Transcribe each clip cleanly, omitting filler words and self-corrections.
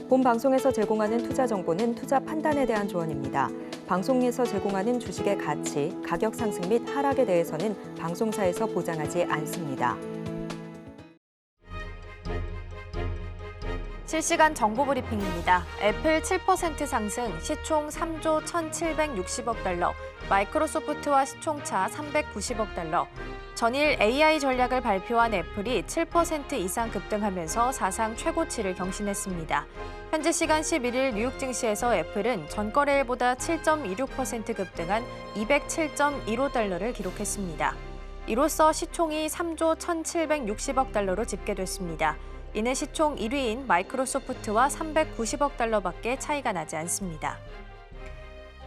본 방송에서 제공하는 투자 정보는 투자 판단에 대한 조언입니다. 방송에서 제공하는 주식의 가치, 가격 상승 및 하락에 대해서는 방송사에서 보장하지 않습니다. 실시간 정보 브리핑입니다. 애플 7% 상승, 시총 3조 1,760억 달러, 마이크로소프트와 시총차 390억 달러. 전일 AI 전략을 발표한 애플이 7% 이상 급등하면서 사상 최고치를 경신했습니다. 현지 시간 11일 뉴욕 증시에서 애플은 전거래일보다 7.26% 급등한 207.15달러를 기록했습니다. 이로써 시총이 3조 1,760억 달러로 집계됐습니다. 이는 시총 1위인 마이크로소프트와 390억 달러밖에 차이가 나지 않습니다.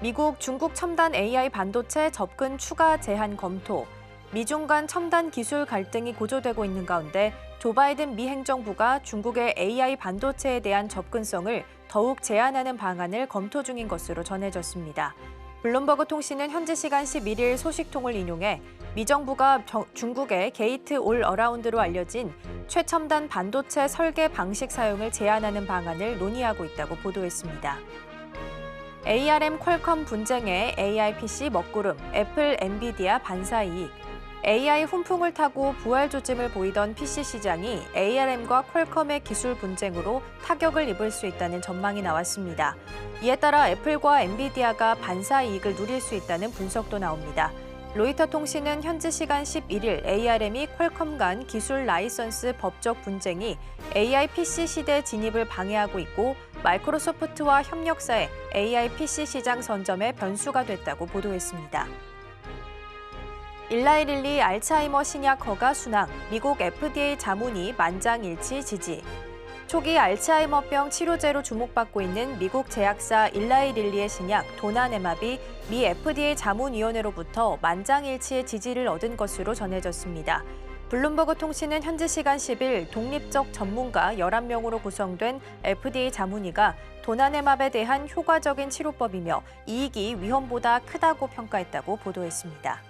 미국, 중국 첨단 AI 반도체 접근 추가 제한 검토. 미중 간 첨단 기술 갈등이 고조되고 있는 가운데 조 바이든 미 행정부가 중국의 AI 반도체에 대한 접근성을 더욱 제한하는 방안을 검토 중인 것으로 전해졌습니다. 블룸버그 통신은 현지 시간 11일 소식통을 인용해 미 정부가 중국의 게이트 올 어라운드로 알려진 최첨단 반도체 설계 방식 사용을 제한하는 방안을 논의하고 있다고 보도했습니다. ARM 퀄컴 분쟁에 AI PC 먹구름, 애플 엔비디아 반사 이익. AI 훈풍을 타고 부활 조짐을 보이던 PC 시장이 ARM과 퀄컴의 기술 분쟁으로 타격을 입을 수 있다는 전망이 나왔습니다. 이에 따라 애플과 엔비디아가 반사 이익을 누릴 수 있다는 분석도 나옵니다. 로이터 통신은 현지 시간 11일 ARM이 퀄컴 간 기술 라이선스 법적 분쟁이 AI PC 시대 진입을 방해하고 있고 마이크로소프트와 협력사의 AI PC 시장 선점에 변수가 됐다고 보도했습니다. 일라이 릴리 알츠하이머 신약 허가 순항, 미국 FDA 자문위 만장일치 지지. 초기 알츠하이머병 치료제로 주목받고 있는 미국 제약사 일라이 릴리의 신약 도나네맙이 미 FDA 자문위원회로부터 만장일치의 지지를 얻은 것으로 전해졌습니다. 블룸버그 통신은 현지 시간 10일 독립적 전문가 11명으로 구성된 FDA 자문위가 도나네맙에 대한 효과적인 치료법이며 이익이 위험보다 크다고 평가했다고 보도했습니다.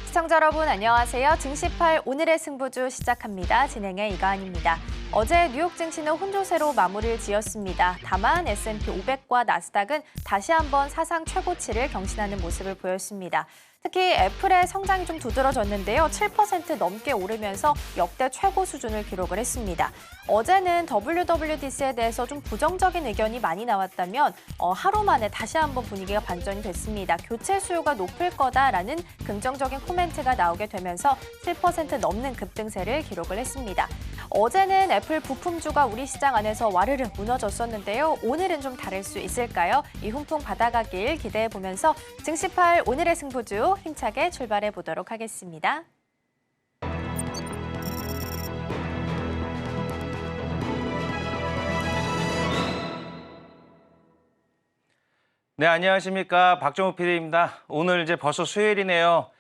시청자 여러분 안녕하세요. 증시8 오늘의 승부주 시작합니다. 진행의 이가은입니다. 어제 뉴욕 증시는 혼조세로 마무리를 지었습니다. 다만 S&P 500과 나스닥은 다시 한번 사상 최고치를 경신하는 모습을 보였습니다. 특히 애플의 성장이 좀 두드러졌는데요. 7% 넘게 오르면서 역대 최고 수준을 기록을 했습니다. 어제는 WWDC에 대해서 좀 부정적인 의견이 많이 나왔다면 하루 만에 다시 한번 분위기가 반전이 됐습니다. 교체 수요가 높을 거다라는 긍정적인 코멘트가 나오게 되면서 7% 넘는 급등세를 기록을 했습니다. 어제는 애플 부품주가 우리 시장 안에서 와르르 무너졌었는데요. 오늘은 좀 다를 수 있을까요? 이 훈풍 받아가길 기대해보면서 증시8 오늘의 승부주 힘차게 출발해 보도록 하겠습니다. 네, 안녕하십니까. 박정우 PD입니다. 오늘 이제 벌써 수요일이네요.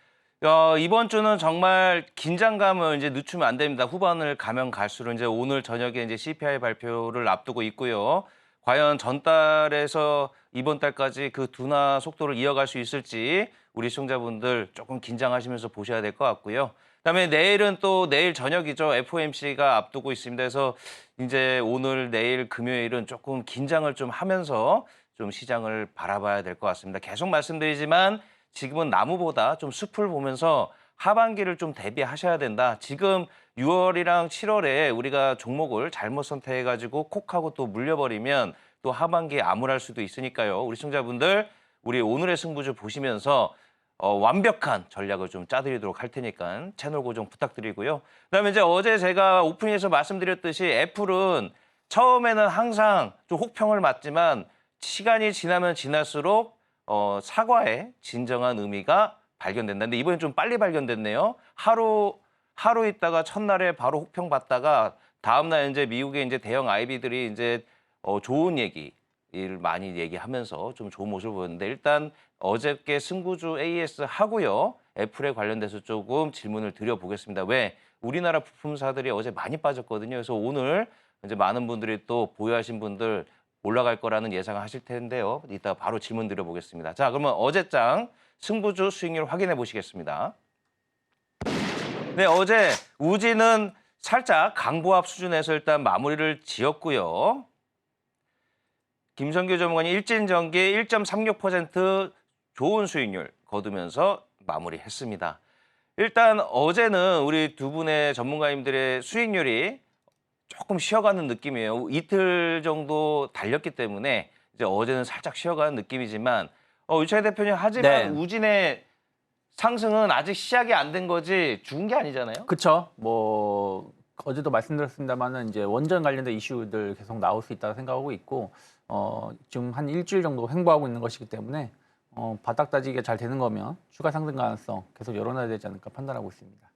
이번 주는 정말 긴장감을 이제 늦추면 안 됩니다. 후반을 가면 갈수록 이제 오늘 저녁에 이제 CPI 발표를 앞두고 있고요. 과연 전달에서 이번 달까지 그 둔화 속도를 이어갈 수 있을지 우리 시청자분들 조금 긴장하시면서 보셔야 될 것 같고요. 그다음에 내일은 또 내일 저녁이죠. FOMC가 앞두고 있습니다. 그래서 이제 오늘, 내일, 금요일은 조금 긴장을 좀 하면서 좀 시장을 바라봐야 될 것 같습니다. 계속 말씀드리지만 지금은 나무보다 좀 숲을 보면서 하반기를 좀 대비하셔야 된다. 지금 6월이랑 7월에 우리가 종목을 잘못 선택해가지고 콕하고 또 물려버리면 또 하반기에 암울할 수도 있으니까요. 우리 시청자분들 우리 오늘의 승부주 보시면서 완벽한 전략을 좀 짜드리도록 할 테니까 채널 고정 부탁드리고요. 그다음에 이제 어제 제가 오프닝에서 말씀드렸듯이 애플은 처음에는 항상 좀 혹평을 맞지만 시간이 지나면 지날수록 사과의 진정한 의미가 발견된다. 근데 이번엔 좀 빨리 발견됐네요. 하루 있다가 첫날에 바로 혹평 받다가 다음날 이제 미국의 이제 대형 IB들이 이제 좋은 얘기를 많이 얘기하면서 좀 좋은 모습을 보였는데 일단 어저께 승부주 AS 하고요. 애플에 관련돼서 조금 질문을 드려보겠습니다. 왜? 우리나라 부품사들이 어제 많이 빠졌거든요. 그래서 오늘 이제 많은 분들이 또 보유하신 분들 올라갈 거라는 예상을 하실 텐데요. 이따 바로 질문 드려보겠습니다. 자, 그러면 어제장 승부주 수익률 확인해 보시겠습니다. 네, 어제 우지는 살짝 강보합 수준에서 일단 마무리를 지었고요. 김성규 전문가님 일진전기 1.36% 좋은 수익률 거두면서 마무리했습니다. 일단 어제는 우리 두 분의 전문가님들의 수익률이 조금 쉬어가는 느낌이에요. 이틀 정도 달렸기 때문에 이제 어제는 살짝 쉬어가는 느낌이지만 유창희 대표님 하지만 네. 우진의 상승은 아직 시작이 안 된 거지 죽은 게 아니잖아요. 그렇죠. 뭐 어제도 말씀드렸습니다만은 이제 원전 관련된 이슈들 계속 나올 수 있다고 생각하고 있고 지금 한 일주일 정도 횡보하고 있는 것이기 때문에 바닥 다지기가 잘 되는 거면 추가 상승 가능성 계속 열어놔야 되지 않을까 판단하고 있습니다.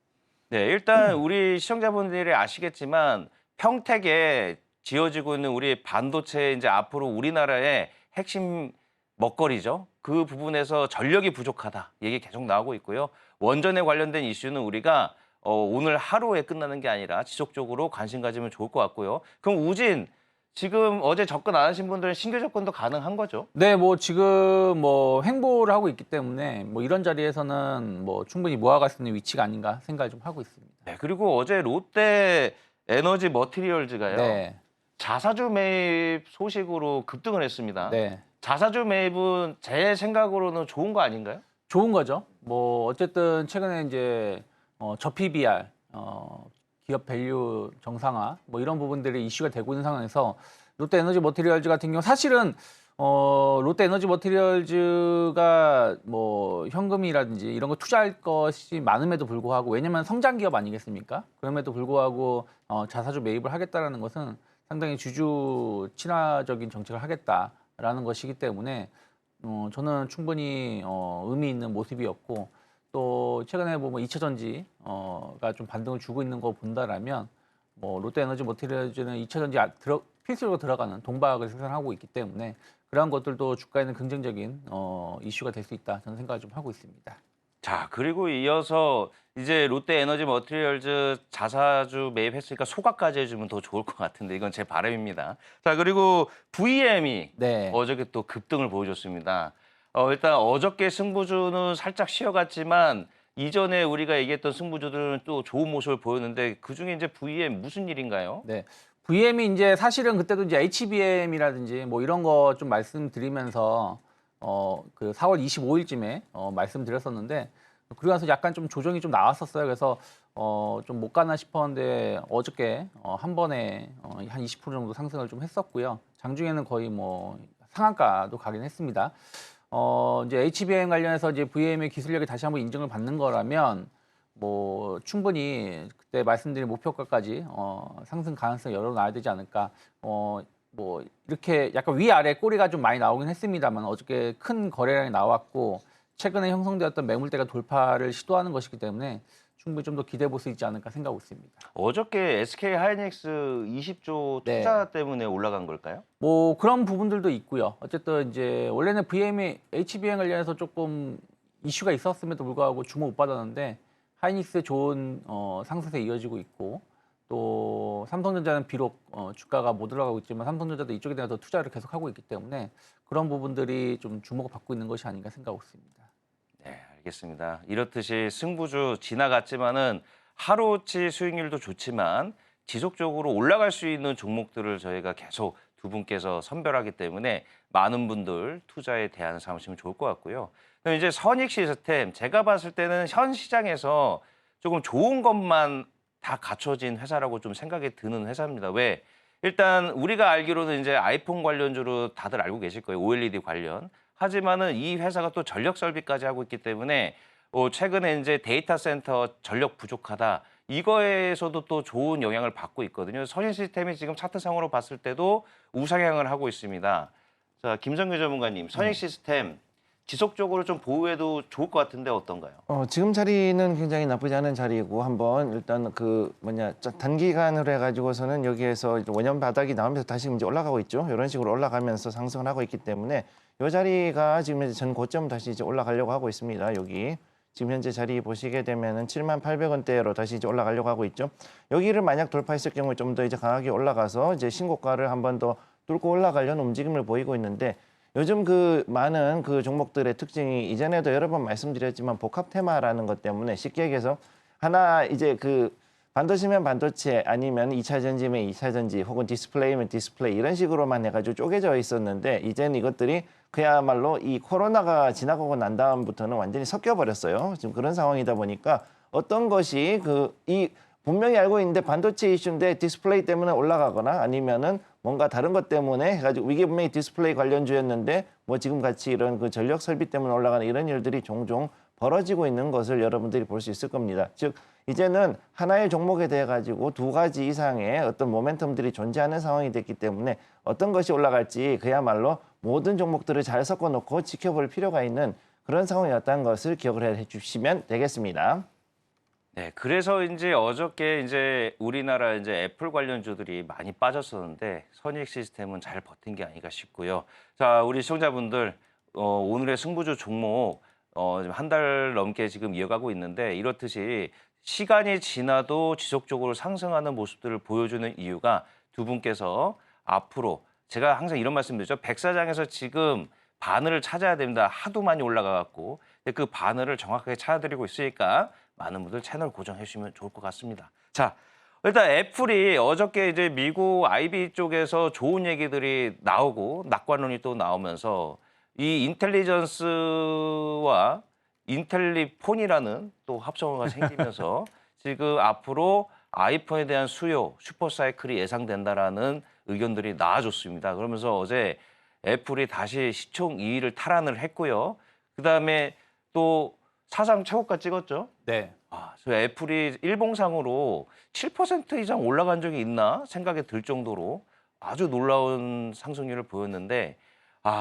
네, 일단 우리 시청자분들이 아시겠지만 평택에 지어지고 있는 우리 반도체 이제 앞으로 우리나라의 핵심 먹거리죠. 그 부분에서 전력이 부족하다 얘기 계속 나오고 있고요. 원전에 관련된 이슈는 우리가 오늘 하루에 끝나는 게 아니라 지속적으로 관심 가지면 좋을 것 같고요. 그럼 우진 지금 어제 접근 안 하신 분들은 신규 접근도 가능한 거죠? 네, 뭐 지금 뭐 횡보를 하고 있기 때문에 뭐 이런 자리에서는 뭐 충분히 모아갈 수 있는 위치가 아닌가 생각을 좀 하고 있습니다. 네, 그리고 어제 롯데 에너지 머티리얼즈가요. 네, 자사주 매입 소식으로 급등을 했습니다. 네. 자사주 매입은 제 생각으로는 좋은 거 아닌가요? 좋은 거죠. 뭐 어쨌든 최근에 이제 저 PBR, 기업 밸류 정상화 뭐 이런 부분들이 이슈가 되고 있는 상황에서 롯데 에너지 머티리얼즈 같은 경우 사실은 롯데 에너지 머티리얼즈가 뭐 현금이라든지 이런 거 투자할 것이 많음에도 불구하고 왜냐면 성장 기업 아니겠습니까? 그럼에도 불구하고 자사주 매입을 하겠다라는 것은 상당히 주주 친화적인 정책을 하겠다라는 것이기 때문에 저는 충분히 의미 있는 모습이었고 또 최근에 보면 2차 전지가 좀 반등을 주고 있는 거 본다라면 뭐 롯데 에너지 머티리얼즈는 2차 전지 필수로 들어가는 동박을 생산하고 있기 때문에 그러한 것들도 주가에는 긍정적인 이슈가 될 수 있다 저는 생각을 좀 하고 있습니다. 자, 그리고 이어서 이제 롯데 에너지 머티리얼즈 자사주 매입했으니까 소각까지 해주면 더 좋을 것 같은데 이건 제 바람입니다. 자, 그리고 VM이 네. 어저께 또 급등을 보여줬습니다. 일단 어저께 승부주는 살짝 쉬어갔지만 이전에 우리가 얘기했던 승부주들은 또 좋은 모습을 보였는데 그중에 이제 VM 무슨 일인가요? 네. VM이 이제 사실은 그때도 이제 HBM이라든지 뭐 이런 거 좀 말씀드리면서 그 4월 25일쯤에 말씀드렸었는데 그러고 나서 약간 좀 조정이 좀 나왔었어요. 그래서 좀 못 가나 싶었는데 어저께 한 번에 한 20% 정도 상승을 좀 했었고요. 장중에는 거의 뭐 상한가도 가긴 했습니다. 이제 HBM 관련해서 이제 VM의 기술력이 다시 한번 인정을 받는 거라면 뭐 충분히 그때 말씀드린 목표가까지 상승 가능성 열어놔야 되지 않을까. 뭐 이렇게 약간 위아래 꼬리가 좀 많이 나오긴 했습니다만 어저께 큰 거래량이 나왔고 최근에 형성되었던 매물대가 돌파를 시도하는 것이기 때문에 충분히 좀 더 기대해 볼 수 있지 않을까 생각하고 있습니다. 어저께 SK 하이닉스 20조 네. 투자 때문에 올라간 걸까요? 뭐 그런 부분들도 있고요. 어쨌든 이제 원래는 VM이 HBM 관련해서 조금 이슈가 있었음에도 불구하고 주목 못 받았는데 하이닉스 좋은 상승세 이어지고 있고 또 삼성전자는 비록 주가가 못 올라가고 있지만 삼성전자도 이쪽에 대해서 투자를 계속하고 있기 때문에 그런 부분들이 좀 주목을 받고 있는 것이 아닌가 생각하고 있습니다. 네, 알겠습니다. 이렇듯이 승부주 지나갔지만은 하루치 수익률도 좋지만 지속적으로 올라갈 수 있는 종목들을 저희가 계속 두 분께서 선별하기 때문에 많은 분들 투자에 대한 삼으시면 좋을 것 같고요. 그럼 이제 선익 시스템 제가 봤을 때는 현 시장에서 조금 좋은 것만 다 갖춰진 회사라고 좀 생각이 드는 회사입니다. 왜? 일단 우리가 알기로는 이제 아이폰 관련주로 다들 알고 계실 거예요. OLED 관련. 하지만은 이 회사가 또 전력 설비까지 하고 있기 때문에 최근에 이제 데이터 센터 전력 부족하다. 이거에서도 또 좋은 영향을 받고 있거든요. 선익 시스템이 지금 차트상으로 봤을 때도 우상향을 하고 있습니다. 자, 김성규 전문가님, 선익 시스템 지속적으로 좀 보유해도 좋을 것 같은데 어떤가요? 지금 자리는 굉장히 나쁘지 않은 자리이고 한번 일단 단기간으로 해가지고서는 여기에서 원년 바닥이 나오면서 다시 이제 올라가고 있죠. 이런 식으로 올라가면서 상승을 하고 있기 때문에 이 자리가 지금 이제 전 고점 다시 이제 올라가려고 하고 있습니다. 여기 지금 현재 자리 보시게 되면은 78,000원대로 다시 이제 올라가려고 하고 있죠. 여기를 만약 돌파했을 경우에 좀 더 이제 강하게 올라가서 이제 신고가를 한 번 더 뚫고 올라가려는 움직임을 보이고 있는데 요즘 그 많은 그 종목들의 특징이 이전에도 여러 번 말씀드렸지만 복합 테마라는 것 때문에 쉽게 얘기해서 하나 이제 그 반도체면 반도체 아니면 2차 전지면 2차 전지 혹은 디스플레이면 디스플레이 이런 식으로만 해가지고 쪼개져 있었는데 이제는 이것들이 그야말로 이 코로나가 지나가고 난 다음부터는 완전히 섞여 버렸어요. 지금 그런 상황이다 보니까 어떤 것이 분명히 알고 있는데 반도체 이슈인데 디스플레이 때문에 올라가거나 아니면은 뭔가 다른 것 때문에 해가지고 이게 분명히 디스플레이 관련주였는데 뭐 지금 같이 이런 그 전력 설비 때문에 올라가는 이런 일들이 종종 벌어지고 있는 것을 여러분들이 볼 수 있을 겁니다. 즉 이제는 하나의 종목에 대해 가지고 두 가지 이상의 어떤 모멘텀들이 존재하는 상황이 됐기 때문에 어떤 것이 올라갈지 그야말로 모든 종목들을 잘 섞어 놓고 지켜볼 필요가 있는 그런 상황이었다는 것을 기억을 해 주시면 되겠습니다. 네, 그래서 이제 어저께 이제 우리나라 이제 애플 관련주들이 많이 빠졌었는데 선익 시스템은 잘 버틴 게 아닌가 싶고요. 자, 우리 시청자분들 오늘의 승부주 종목 한 달 넘게 지금 이어가고 있는데 이렇듯이 시간이 지나도 지속적으로 상승하는 모습들을 보여주는 이유가 두 분께서 앞으로 제가 항상 이런 말씀드리죠. 백사장에서 지금 바늘을 찾아야 됩니다. 하도 많이 올라가 갖고 그 바늘을 정확하게 찾아드리고 있으니까 많은 분들 채널 고정해 주시면 좋을 것 같습니다. 자, 일단 애플이 어저께 이제 미국 IB 쪽에서 좋은 얘기들이 나오고 낙관론이 또 나오면서 이 인텔리전스와 인텔리폰이라는 또 합성어가 생기면서 지금 앞으로 아이폰에 대한 수요, 슈퍼사이클이 예상된다라는 의견들이 나와줬습니다. 그러면서 어제 애플이 다시 시총 2위를 탈환을 했고요. 그다음에 또 사상 최고가 찍었죠. 네. 그래서 애플이 일봉상으로 7% 이상 올라간 적이 있나 생각이 들 정도로 아주 놀라운 상승률을 보였는데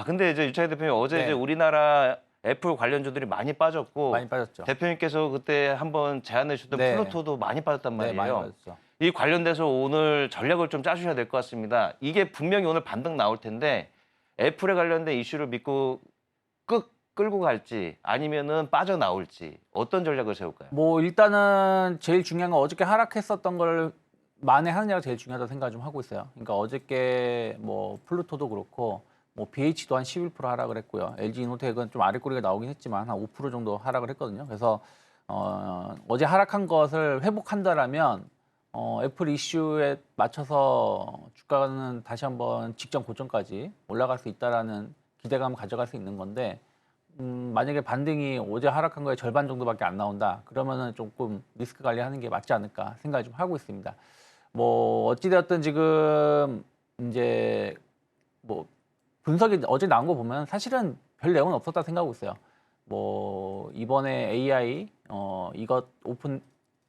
근데 이제 유창희 대표님 어제 네. 이제 우리나라 애플 관련주들이 많이 빠졌고 많이 빠졌죠. 대표님께서 그때 한번 제안해 주셨던 네. 플루토도 많이 빠졌단 네, 많이 말이에요. 빠졌죠. 이 관련돼서 오늘 전략을 좀 짜주셔야 될 것 같습니다. 이게 분명히 오늘 반등 나올 텐데 애플에 관련된 이슈를 믿고 끌고 갈지 아니면은 빠져나올지 어떤 전략을 세울까요? 뭐 일단은 제일 중요한 건 어저께 하락했었던 걸 만회하느냐가 제일 중요하다고 생각을 좀 하고 있어요. 그러니까 어저께 뭐 플루토도 그렇고 뭐 BH도 한 11% 하락을 했고요. LG 이노텍은 좀 아랫꼬리가 나오긴 했지만 한 5% 정도 하락을 했거든요. 그래서 어제 하락한 것을 회복한다라면 애플 이슈에 맞춰서 주가는 다시 한번 직전 고점까지 올라갈 수 있다라는 기대감을 가져갈 수 있는 건데 만약에 반등이 어제 하락한 거의 절반 정도밖에 안 나온다. 그러면은 조금 리스크 관리하는 게 맞지 않을까 생각을 좀 하고 있습니다. 뭐 어찌되었든 지금 이제 뭐 분석이 어제 나온 거 보면 사실은 별 내용은 없었다 생각하고 있어요. 뭐 이번에 AI 이것 오픈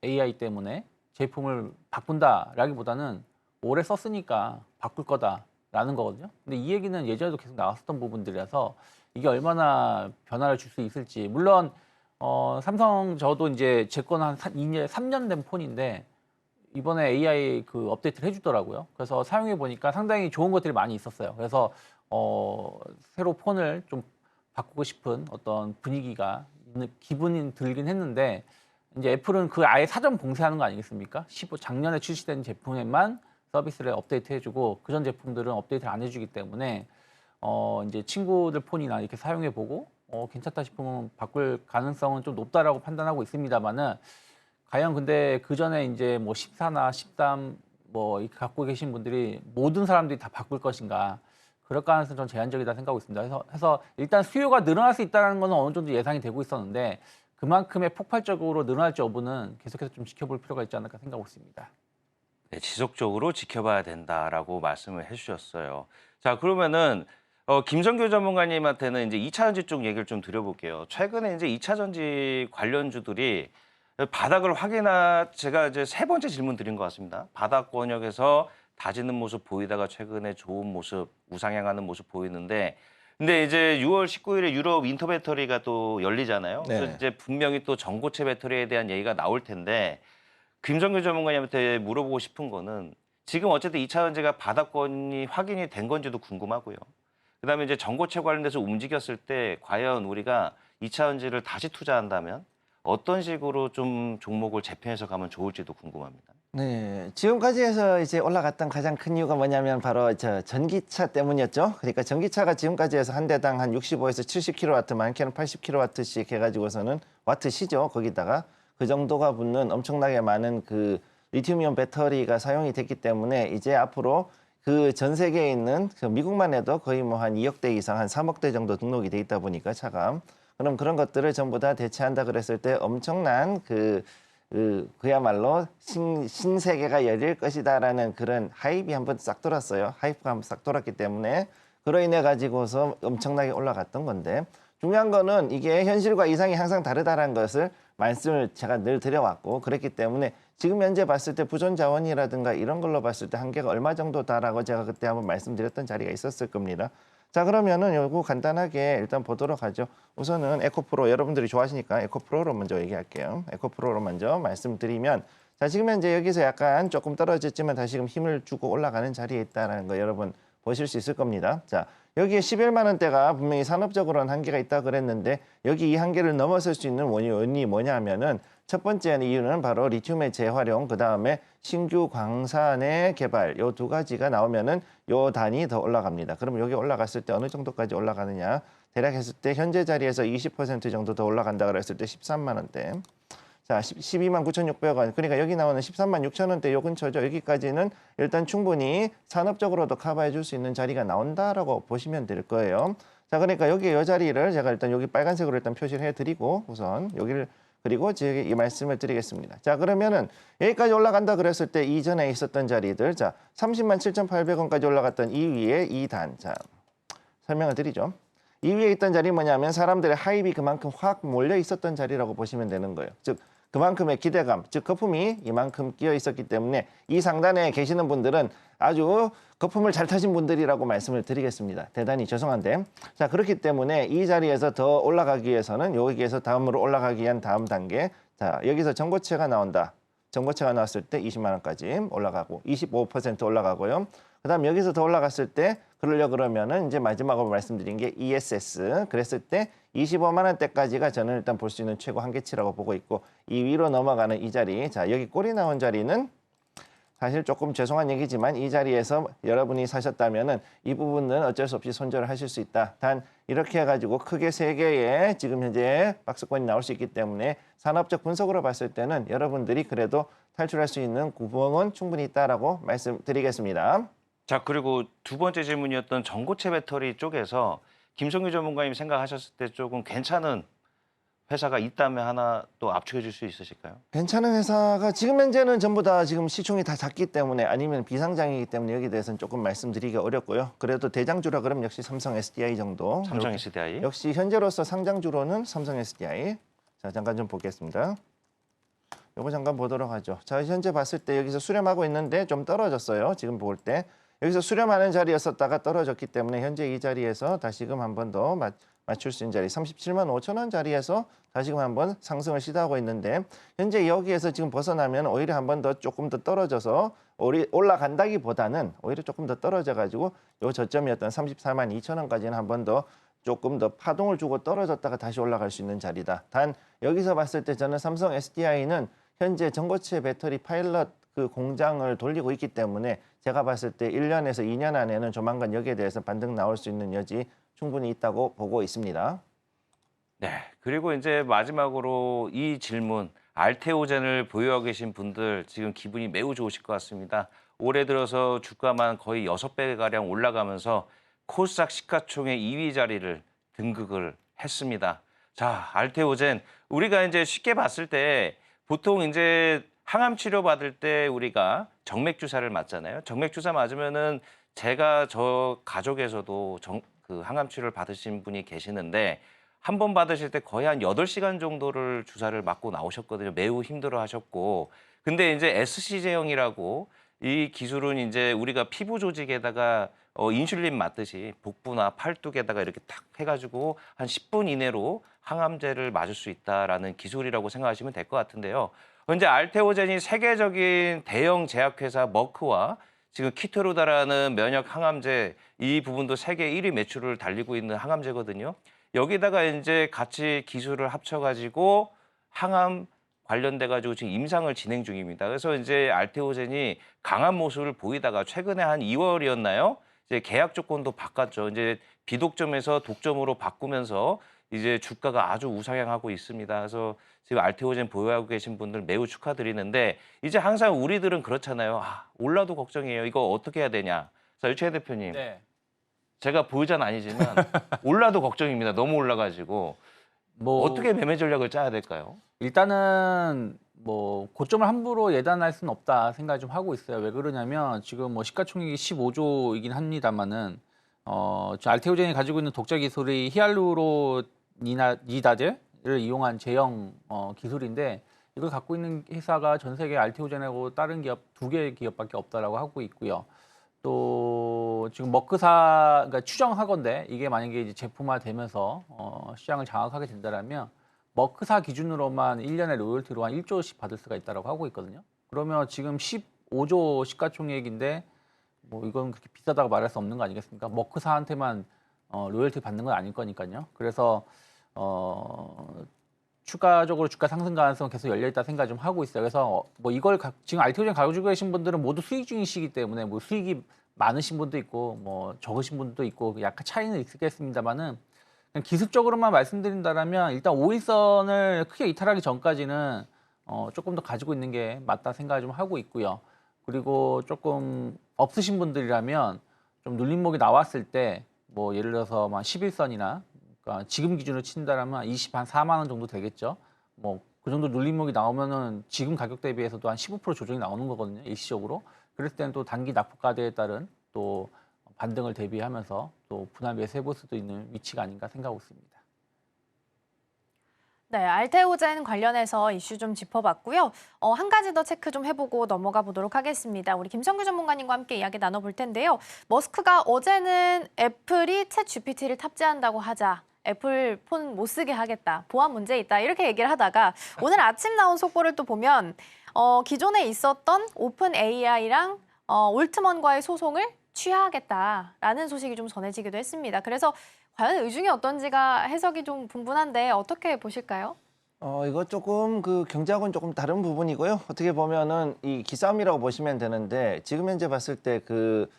AI 때문에 제품을 바꾼다라기보다는 오래 썼으니까 바꿀 거다라는 거거든요. 근데 이 얘기는 예전에도 계속 나왔었던 부분들이라서 이게 얼마나 변화를 줄 수 있을지. 물론 삼성 저도 이제 제 거는 한 3년 된 폰인데 이번에 AI 그 업데이트를 해주더라고요. 그래서 사용해 보니까 상당히 좋은 것들이 많이 있었어요. 그래서 새로 폰을 좀 바꾸고 싶은 어떤 분위기가 기분이 들긴 했는데 이제 애플은 그 아예 사전 봉쇄하는 거 아니겠습니까? 작년에 출시된 제품에만 서비스를 업데이트 해주고 그전 제품들은 업데이트를 안 해주기 때문에 이제 친구들 폰이나 이렇게 사용해 보고 괜찮다 싶으면 바꿀 가능성은 좀 높다라고 판단하고 있습니다만은 과연 근데 그 전에 이제 뭐 14나 13 뭐 이렇게 갖고 계신 분들이 모든 사람들이 다 바꿀 것인가? 그럴 가능성은 좀 제한적이다 생각하고 있습니다. 그래서 일단 수요가 늘어날 수 있다는 것은 어느 정도 예상이 되고 있었는데 그만큼의 폭발적으로 늘어날지 여부는 계속해서 좀 지켜볼 필요가 있지 않을까 생각하고 있습니다. 네, 지속적으로 지켜봐야 된다라고 말씀을 해주셨어요. 자, 그러면은 김성교 전문가님한테는 이제 2차 전지 쪽 얘기를 좀 드려볼게요. 최근에 이제 2차 전지 관련주들이 바닥을 제가 이제 세 번째 질문 드린 것 같습니다. 바닥 권역에서 다지는 모습 보이다가 최근에 좋은 모습, 우상향하는 모습 보이는데, 근데 이제 6월 19일에 유럽 윈터 배터리가 또 열리잖아요. 네. 그래서 이제 분명히 또 전고체 배터리에 대한 얘기가 나올 텐데, 김성교 전문가님한테 물어보고 싶은 거는 지금 어쨌든 2차 전지가 바닥권이 확인이 된 건지도 궁금하고요. 그다음에 이제 전고체 관련돼서 움직였을 때 과연 우리가 2차 전지를 다시 투자한다면 어떤 식으로 좀 종목을 재편해서 가면 좋을지도 궁금합니다. 네, 지금까지 해서 이제 올라갔던 가장 큰 이유가 뭐냐면 바로 전기차 때문이었죠. 그러니까 전기차가 지금까지 해서 한 대당 한 65에서 70kW, 많게는 80kW씩 해가지고서는 와트시죠. 거기다가 그 정도가 붙는 엄청나게 많은 그 리튬이온 배터리가 사용이 됐기 때문에 이제 앞으로 그 전 세계에 있는 그 미국만 해도 거의 뭐 한 2억 대 이상, 한 3억 대 정도 등록이 돼 있다 보니까 차가 그럼 그런 것들을 전부 다 대체한다 그랬을 때 엄청난 그야말로 신세계가 열릴 것이다라는 그런 하이프가 한번 싹 돌았어요. 하이프가 한번 싹 돌았기 때문에 그로 인해 가지고서 엄청나게 올라갔던 건데 중요한 거는 이게 현실과 이상이 항상 다르다라는 것을 말씀을 제가 늘 드려왔고 그랬기 때문에 지금 현재 봤을 때 부존 자원이라든가 이런 걸로 봤을 때 한계가 얼마 정도다라고 제가 그때 한번 말씀드렸던 자리가 있었을 겁니다. 자, 그러면은 요거 간단하게 일단 보도록 하죠. 우선은 에코프로 여러분들이 좋아하시니까 에코프로로 먼저 얘기할게요. 에코프로로 먼저 말씀드리면 자, 지금 현재 여기서 약간 조금 떨어졌지만 다시금 힘을 주고 올라가는 자리에 있다는 거 여러분 보실 수 있을 겁니다. 자, 여기에 11만 원대가 분명히 산업적으로는 한계가 있다 그랬는데 여기 이 한계를 넘어설 수 있는 원인이 뭐냐면은 첫 번째 이유는 바로 리튬의 재활용, 그 다음에 신규 광산의 개발, 요 두 가지가 나오면은 요 단이 더 올라갑니다. 그러면 여기 올라갔을 때 어느 정도까지 올라가느냐? 대략 했을 때 현재 자리에서 20% 정도 더 올라간다 그랬을 때 13만 원대. 자, 12만 9,600원. 그러니까 여기 나오는 13만 6천 원대 요 근처죠. 여기까지는 일단 충분히 산업적으로도 커버해 줄 수 있는 자리가 나온다라고 보시면 될 거예요. 자, 그러니까 여기 요 자리를 제가 일단 여기 빨간색으로 일단 표시를 해드리고 우선 여기를 그리고 제가 이 말씀을 드리겠습니다. 자, 그러면은 여기까지 올라간다 그랬을 때 이전에 있었던 자리들, 자, 30만 7,800원까지 올라갔던 이 위에 이 단, 자, 설명을 드리죠. 이 위에 있던 자리 뭐냐면 사람들의 하입이 그만큼 확 몰려 있었던 자리라고 보시면 되는 거예요. 즉, 그만큼의 기대감, 즉 거품이 이만큼 끼어 있었기 때문에 이 상단에 계시는 분들은 아주 거품을 잘 타신 분들이라고 말씀을 드리겠습니다. 대단히 죄송한데. 자, 그렇기 때문에 이 자리에서 더 올라가기 위해서는 여기에서 다음으로 올라가기 위한 다음 단계. 자, 여기서 전고체가 나온다. 전고체가 나왔을 때 20만 원까지 올라가고 25% 올라가고요. 그다음 여기서 더 올라갔을 때 그러면은 이제 마지막으로 말씀드린 게 ESS 그랬을 때 25만 원대까지가 저는 일단 볼 수 있는 최고 한계치라고 보고 있고 이 위로 넘어가는 이 자리, 자, 여기 꼴이 나온 자리는 사실 조금 죄송한 얘기지만 이 자리에서 여러분이 사셨다면은 이 부분은 어쩔 수 없이 손절을 하실 수 있다. 단 이렇게 해가지고 크게 세 개의 지금 현재 박스권이 나올 수 있기 때문에 산업적 분석으로 봤을 때는 여러분들이 그래도 탈출할 수 있는 구멍은 충분히 있다라고 말씀드리겠습니다. 자, 그리고 두 번째 질문이었던 전고체 배터리 쪽에서 김성규 전문가님 생각하셨을 때 조금 괜찮은 회사가 있다면 하나 또 압축해 줄 수 있으실까요? 괜찮은 회사가 지금 현재는 전부 다 지금 시총이 다 작기 때문에 아니면 비상장이기 때문에 여기에 대해서는 조금 말씀드리기가 어렵고요. 그래도 대장주라 그러면 역시 삼성 SDI 정도. 삼성 이렇게. SDI. 역시 현재로서 상장주로는 삼성 SDI. 자, 잠깐 좀 보겠습니다. 요거 잠깐 보도록 하죠. 자, 현재 봤을 때 여기서 수렴하고 있는데 좀 떨어졌어요. 지금 볼 때. 여기서 수렴하는 자리였었다가 떨어졌기 때문에 현재 이 자리에서 다시금 한 번 더 맞출 수 있는 자리 37만 5천 원 자리에서 다시금 한번 상승을 시도하고 있는데 현재 여기에서 지금 벗어나면 오히려 한 번 더 조금 더 떨어져서 올라간다기보다는 오히려 조금 더 떨어져 가지고 요 저점이었던 34만 2천 원까지는 한 번 더 조금 더 파동을 주고 떨어졌다가 다시 올라갈 수 있는 자리다. 단 여기서 봤을 때 저는 삼성 SDI는 현재 전고체 배터리 파일럿 그 공장을 돌리고 있기 때문에 제가 봤을 때 1년에서 2년 안에는 조만간 여기에 대해서 반등 나올 수 있는 여지 충분히 있다고 보고 있습니다. 네. 그리고 이제 마지막으로 이 질문, 알테오젠을 보유하고 계신 분들 지금 기분이 매우 좋으실 것 같습니다. 올해 들어서 주가만 거의 6배가량 올라가면서 코스닥 시가총액 2위 자리를 등극을 했습니다. 자, 알테오젠 우리가 이제 쉽게 봤을 때 보통 이제 항암 치료 받을 때 우리가 정맥 주사를 맞잖아요. 정맥 주사 맞으면은 제가 저 가족에서도 그 항암 치료를 받으신 분이 계시는데 한 번 받으실 때 거의 한 8시간 정도를 주사를 맞고 나오셨거든요. 매우 힘들어 하셨고. 근데 이제 SC 제형이라고 이 기술은 이제 우리가 피부 조직에다가 인슐린 맞듯이 복부나 팔뚝에다가 이렇게 탁 해가지고 한 10분 이내로 항암제를 맞을 수 있다라는 기술이라고 생각하시면 될 것 같은데요. 현재 알테오젠이 세계적인 대형 제약회사 머크와 지금 키토르다라는 면역 항암제 이 부분도 세계 1위 매출을 달리고 있는 항암제거든요. 여기다가 이제 같이 기술을 합쳐가지고 항암 관련돼 가지고 지금 임상을 진행 중입니다. 그래서 이제 알테오젠이 강한 모습을 보이다가 최근에 한 2월이었나요? 이제 계약 조건도 바꿨죠. 이제 비독점에서 독점으로 바꾸면서 이제 주가가 아주 우상향하고 있습니다. 그래서 지금 알테오젠 보유하고 계신 분들 매우 축하드리는데 이제 항상 우리들은 그렇잖아요. 아, 올라도 걱정이에요. 이거 어떻게 해야 되냐. 자, 유채 대표님. 네. 제가 보유자는 아니지만 올라도 걱정입니다. 너무 올라가지고 뭐 어떻게 매매 전략을 짜야 될까요? 일단은 뭐 고점을 함부로 예단할 수는 없다 생각을 좀 하고 있어요. 왜 그러냐면 지금 뭐 시가총액이 15조이긴 합니다만은 지금 알테오젠이 가지고 있는 독자 기술이 히알루로니다제를 이용한 제형 기술인데 이걸 갖고 있는 회사가 전 세계 알테오젠하고 다른 기업 2개 기업밖에 없다라고 하고 있고요. 또 지금 머크사 그러니까 추정하건데 이게 만약에 이제 제품화되면서 시장을 장악하게 된다라면 머크사 기준으로만 1년에 로열티로 한 1조씩 받을 수가 있다라고 하고 있거든요. 그러면 지금 15조 시가총액인데 뭐 이건 그렇게 비싸다고 말할 수 없는 거 아니겠습니까? 머크사한테만 로열티 받는 건 아닐 거니까요. 그래서 추가적으로 주가 상승 가능성은 계속 열려 있다 생각 좀 하고 있어요. 그래서 뭐 이걸 지금 알테오젠 가지고 계신 분들은 모두 수익 중이시기 때문에 뭐 수익이 많으신 분도 있고 뭐 적으신 분도 있고 약간 차이는 있겠습니다만은 그냥 기술적으로만 말씀드린다라면 일단 5일선을 크게 이탈하기 전까지는 조금 더 가지고 있는 게 맞다 생각을 좀 하고 있고요. 그리고 조금 없으신 분들이라면 좀 눌림목이 나왔을 때 뭐 예를 들어서 막 11선이나 그러니까 지금 기준으로 친다라면 24, 4만 원 정도 되겠죠. 뭐 그 정도 눌림목이 나오면은 지금 가격 대비해서도 한 15% 조정이 나오는 거거든요. 일시적으로. 그랬을 때는 또 단기 낙폭과대에 따른 또 반등을 대비하면서 또 분할 매수해볼 수도 있는 위치가 아닌가 생각하고 있습니다. 네, 알테오젠 관련해서 이슈 좀 짚어봤고요. 한 가지 더 체크 좀 해보고 넘어가 보도록 하겠습니다. 우리 김성규 전문가님과 함께 이야기 나눠볼 텐데요. 머스크가 어제는 애플이 챗 GPT를 탑재한다고 하자. 애플 폰 못 쓰게 하겠다. 보안 문제 있다. 이렇게 얘기를 하다가 오늘 아침 나온 속보를 또 보면 기존에 있었던 오픈 AI랑 올트먼과의 소송을 취하하겠다라는 소식이 좀 전해지기도 했습니다. 그래서 과연 의중이 어떤지가 해석이 좀 분분한데 어떻게 보실까요? 이거 조금 그 경제하고는 조금 다른 부분이고요. 어떻게 보면은 이 기싸움이라고 보시면 되는데 지금 현재 봤을 때 그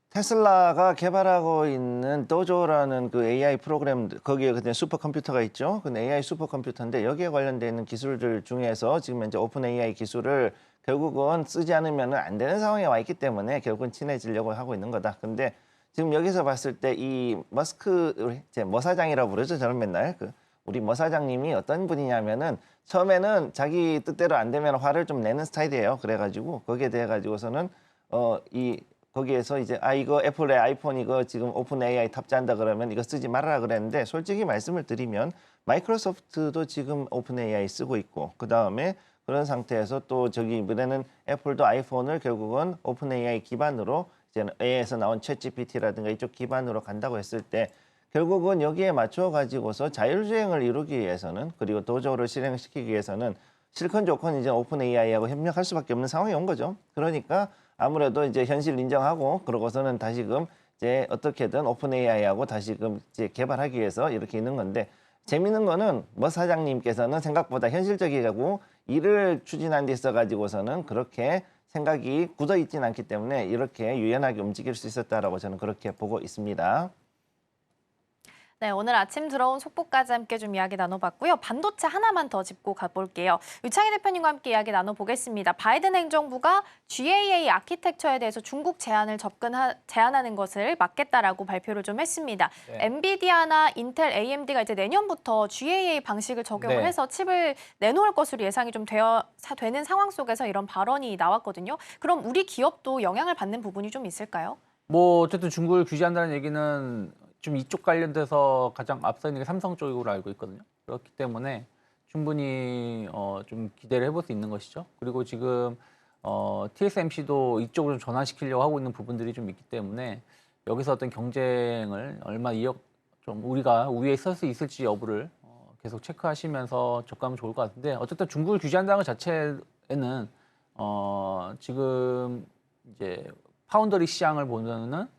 테슬라가 개발하고 있는 도조라는 그 AI 프로그램 거기에 그때 슈퍼컴퓨터가 있죠. 그 AI 슈퍼컴퓨터인데 여기에 관련돼 있는 기술들 중에서 지금 현재 오픈 AI 기술을 결국은 쓰지 않으면 안 되는 상황에 와 있기 때문에 결국은 친해지려고 하고 있는 거다. 근데 지금 여기서 봤을 때 이 머스크 제 머사장이라고 부르죠. 저는 맨날 우리 머사장님이 어떤 분이냐면은 처음에는 자기 뜻대로 안 되면 화를 좀 내는 스타일이에요. 그래가지고 거기에 대해 가지고서는 거기에서 이제 이거 애플의 아이폰 이거 지금 오픈 AI 탑재한다 그러면 이거 쓰지 말아라 그랬는데 솔직히 말씀을 드리면 마이크로소프트도 지금 오픈 AI 쓰고 있고 그 다음에 그런 상태에서 또 저기 이번에는 애플도 아이폰을 결국은 오픈 AI 기반으로 이제 AI에서 나온 챗 GPT라든가 이쪽 기반으로 간다고 했을 때 결국은 여기에 맞춰 가지고서 자율주행을 이루기 위해서는 그리고 도조를 실행시키기 위해서는 실컷 좋건 이제 오픈 AI하고 협력할 수밖에 없는 상황이 온 거죠. 그러니까 아무래도 이제 현실 인정하고 그러고서는 다시금 이제 어떻게든 오픈 AI하고 다시금 이제 개발하기 위해서 이렇게 있는 건데 재밌는 거는 머 사장님께서는 생각보다 현실적이고 일을 추진한 데 있어 가지고서는 그렇게 생각이 굳어 있지는 않기 때문에 이렇게 유연하게 움직일 수 있었다라고 저는 그렇게 보고 있습니다. 네, 오늘 아침 들어온 속보까지 함께 좀 이야기 나눠봤고요. 반도체 하나만 더 짚고 가볼게요. 유창희 대표님과 함께 이야기 나눠보겠습니다. 바이든 행정부가 GAA 아키텍처에 대해서 중국 제한하는 것을 막겠다라고 발표를 좀 했습니다. 네. 엔비디아나 인텔, AMD가 이제 내년부터 GAA 방식을 적용을 네. 해서 칩을 내놓을 것으로 예상이 좀 되는 상황 속에서 이런 발언이 나왔거든요. 그럼 우리 기업도 영향을 받는 부분이 좀 있을까요? 뭐 어쨌든 중국을 규제한다는 얘기는 좀 이쪽 관련돼서 가장 앞서 있는 게 삼성 쪽으로 알고 있거든요. 그렇기 때문에 충분히 좀 기대를 해볼 수 있는 것이죠. 그리고 지금 TSMC도 이쪽으로 좀 전환시키려고 하고 있는 부분들이 좀 있기 때문에 여기서 어떤 경쟁을 얼마 좀 우리가 우위에 설 수 있을지 여부를 계속 체크하시면서 접근하면 좋을 것 같은데 어쨌든 중국을 규제한다는 것 자체에는 지금 이제 파운더리 시장을 보면은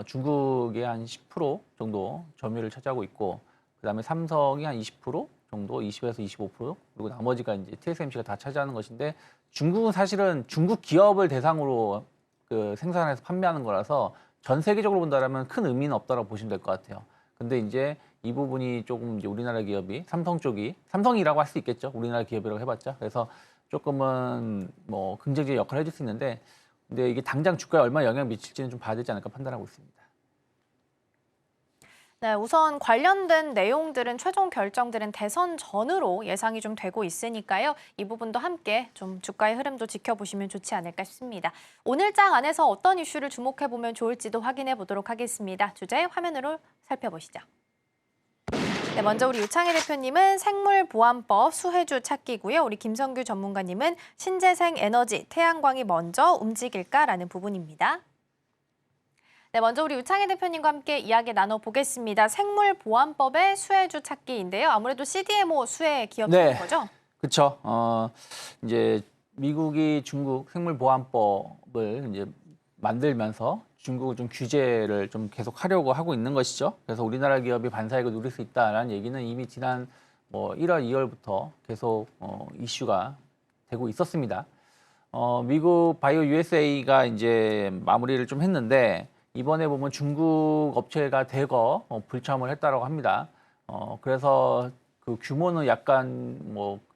중국이 한 10% 정도 점유율을 차지하고 있고 그다음에 삼성이 한 20%, 정도, 20에서 25%, 그리고 나머지가 이제 TSMC가 다 차지하는 것인데 중국은 사실은 중국 기업을 대상으로 그 생산해서 판매하는 거라서 전 세계적으로 본다라면 큰 의미는 없다고 보시면 될 것 같아요. 근데 이제 이 부분이 조금 이제 우리나라 기업이 삼성 쪽이 삼성이라고 할 수 있겠죠. 우리나라 기업이라고 해봤자. 그래서 조금은 뭐 긍정적인 역할을 해줄 수 있는데, 근데 이게 당장 주가에 얼마나 영향을 미칠지는 좀 봐야 되지 않을까 판단하고 있습니다. 네, 우선 관련된 내용들은 최종 결정들은 대선 전으로 예상이 좀 되고 있으니까요. 이 부분도 함께 좀 주가의 흐름도 지켜보시면 좋지 않을까 싶습니다. 오늘 장 안에서 어떤 이슈를 주목해보면 좋을지도 확인해 보도록 하겠습니다. 주제 화면으로 살펴보시죠. 네, 먼저 우리 유창희 대표님은 생물보안법 수혜주 찾기고요. 우리 김성규 전문가님은 신재생 에너지, 태양광이 먼저 움직일까라는 부분입니다. 네, 먼저 우리 유창희 대표님과 함께 이야기 나눠보겠습니다. 생물보안법의 수혜주 찾기인데요. 아무래도 CDMO 수혜 기업인 네. 거죠? 그렇죠. 이제 미국이 중국 생물보안법을 이제 만들면서 중국을 좀 규제를 좀 계속 하려고 하고 있는 것이죠. 그래서 우리나라 기업이 반사이익을 누릴 수 있다라는 얘기는 이미 지난 1월, 2월부터 계속 이슈가 되고 있었습니다. 미국 바이오 USA가 이제 마무리를 좀 했는데 이번에 보면 중국 업체가 대거 불참을 했다라고 합니다. 그래서 그 규모는 약간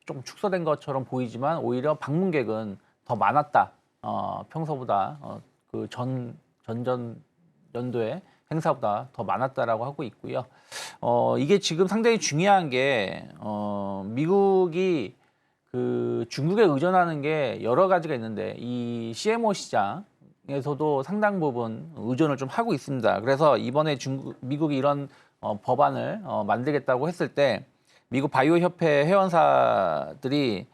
좀 축소된 것처럼 보이지만 오히려 방문객은 더 많았다. 평소보다 그 전전 연도의 행사보다 더 많았다라고 하고 있고요. 이게 지금 상당히 중요한 게 미국이 그 중국에 의존하는 게 여러 가지가 있는데 이 CMO 시장에서도 상당 부분 의존을 좀 하고 있습니다. 그래서 이번에 미국이 이런 법안을 만들겠다고 했을 때 미국 바이오 협회 회원사들이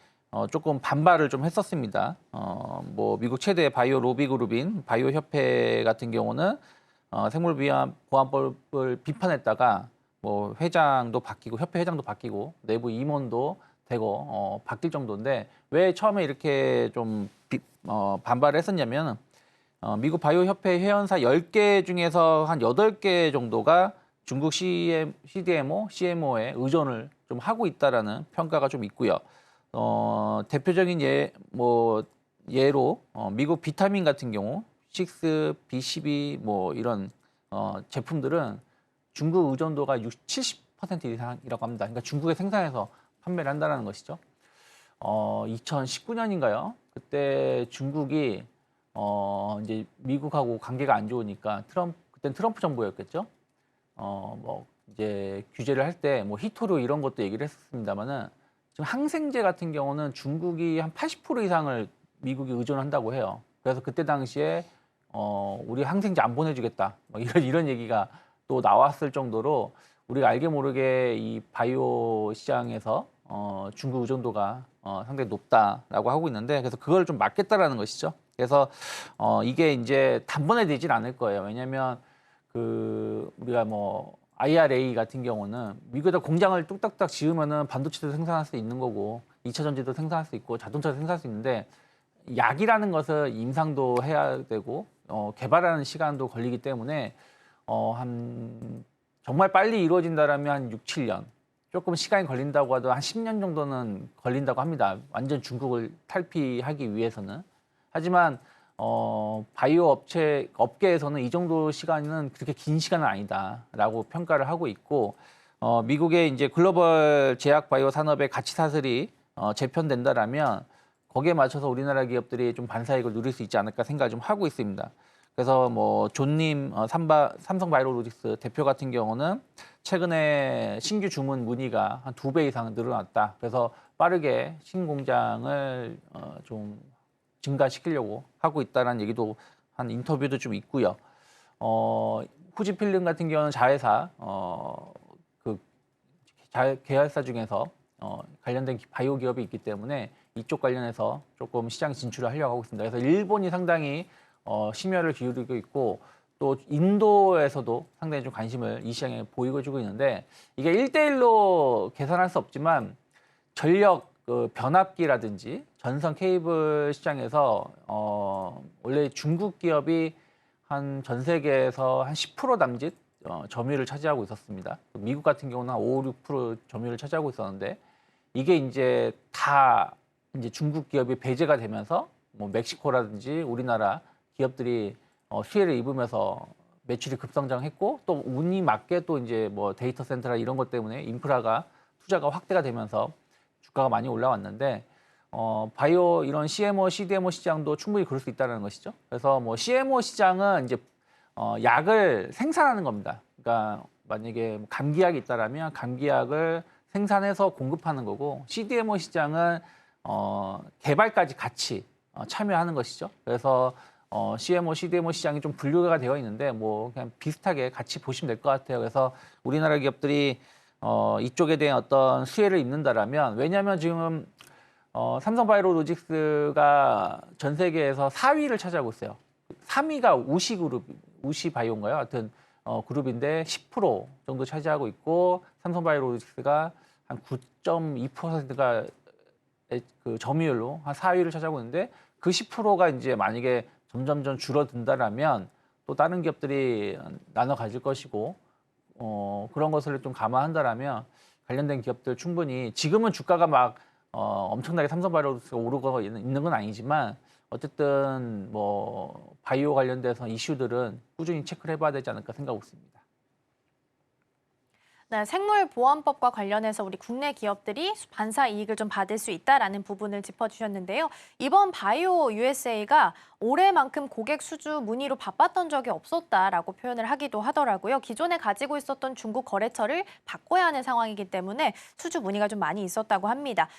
조금 반발을 좀 했었습니다. 미국 최대 바이오 로비 그룹인 바이오 협회 같은 경우는 생물보안법을 비판했다가 회장도 바뀌고 협회 회장도 바뀌고 내부 임원도 되고 바뀔 정도인데 왜 처음에 이렇게 좀 반발을 했었냐면 미국 바이오 협회 회원사 10개 중에서 한 8개 정도가 중국 CDMO, CMO에 의존을 좀 하고 있다라는 평가가 좀 있고요. 대표적인 예로 미국 비타민 같은 경우 6, B12 이런 제품들은 중국 의존도가 70% 이상이라고 합니다. 그러니까 중국에 생산해서 판매를 한다는 것이죠. 2019년인가요? 그때 중국이 이제 미국하고 관계가 안 좋으니까 그때는 트럼프 정부였겠죠. 이제 규제를 할 때 히토류 이런 것도 얘기를 했었습니다만은 지금 항생제 같은 경우는 중국이 한 80% 이상을 미국이 의존한다고 해요. 그래서 그때 당시에 우리 항생제 안 보내주겠다 이런 얘기가 또 나왔을 정도로 우리가 알게 모르게 이 바이오 시장에서 중국 의존도가 상당히 높다라고 하고 있는데 그래서 그걸 좀 막겠다라는 것이죠. 그래서 이게 이제 단번에 되진 않을 거예요. 왜냐하면 우리가 IRA 같은 경우는 미국에다 공장을 뚝딱딱 지으면은 반도체도 생산할 수 있는 거고 2차 전지도 생산할 수 있고 자동차도 생산할 수 있는데 약이라는 것을 임상도 해야 되고 개발하는 시간도 걸리기 때문에 정말 빨리 이루어진다라면 한 6, 7년 조금 시간이 걸린다고 하도 한 10년 정도는 걸린다고 합니다. 완전 중국을 탈피하기 위해서는. 하지만 바이오 업계에서는 이 정도 시간은 그렇게 긴 시간은 아니다라고 평가를 하고 있고 미국의 이제 글로벌 제약 바이오 산업의 가치 사슬이 재편된다라면 거기에 맞춰서 우리나라 기업들이 좀 반사이익을 누릴 수 있지 않을까 생각을 좀 하고 있습니다. 그래서 존님 삼성 바이오로직스 대표 같은 경우는 최근에 신규 주문 문의가 한 2배 이상 늘어났다. 그래서 빠르게 신공장을 좀 증가시키려고 하고 있다는 얘기도 한 인터뷰도 좀 있고요. 후지필름 같은 경우는 자회사 계열사 중에서 관련된 바이오 기업이 있기 때문에 이쪽 관련해서 조금 시장 진출을 하려고 하고 있습니다. 그래서 일본이 상당히 심혈을 기울이고 있고 또 인도에서도 상당히 좀 관심을 이 시장에 보이고 있는데 이게 1대1로 계산할 수 없지만 전력 변압기라든지 전선 케이블 시장에서 원래 중국 기업이 한 전 세계에서 한 10% 남짓 점유율을 차지하고 있었습니다. 미국 같은 경우는 한 5, 6% 점유율을 차지하고 있었는데 이게 이제 다 이제 중국 기업이 배제가 되면서 뭐 멕시코라든지 우리나라 기업들이 수혜를 입으면서 매출이 급성장했고 또 운이 맞게 또 이제 뭐 데이터 센터나 이런 것 때문에 인프라가 투자가 확대가 되면서 주가가 많이 올라왔는데 바이오 이런 CMO, CDMO 시장도 충분히 그럴 수 있다는 것이죠. 그래서 뭐 CMO 시장은 이제 약을 생산하는 겁니다. 그러니까 만약에 감기약이 있다라면 감기약을 생산해서 공급하는 거고 CDMO 시장은 개발까지 같이 참여하는 것이죠. 그래서 CMO, CDMO 시장이 좀 분류가 되어 있는데 뭐 그냥 비슷하게 같이 보시면 될 것 같아요. 그래서 우리나라 기업들이 이쪽에 대한 어떤 수혜를 입는다라면 왜냐하면 지금 삼성바이오로직스가 전 세계에서 4위를 차지하고 있어요. 3위가 우시그룹, 우시바이오인가요? 하여튼 그룹인데 10% 정도 차지하고 있고 삼성바이오로직스가 한 9.2%가 그 점유율로 한 4위를 차지하고 있는데 그 10%가 이제 만약에 점점점 줄어든다라면 또 다른 기업들이 나눠 가질 것이고 그런 것을 좀 감안한다라면 관련된 기업들 충분히 지금은 주가가 막 엄청나게 삼성바이오로직스가 오르고 있는 건 아니지만 어쨌든 뭐 바이오 관련돼서 이슈들은 꾸준히 체크를 해봐야 되지 않을까 생각하고 있습니다. 네, 생물보안법과 관련해서 우리 국내 기업들이 반사 이익을 좀 받을 수 있다라는 부분을 짚어주셨는데요. 이번 바이오 USA가 올해만큼 고객 수주 문의로 바빴던 적이 없었다라고 표현을 하기도 하더라고요. 기존에 가지고 있었던 중국 거래처를 바꿔야 하는 상황이기 때문에 수주 문의가 좀 많이 있었다고 합니다.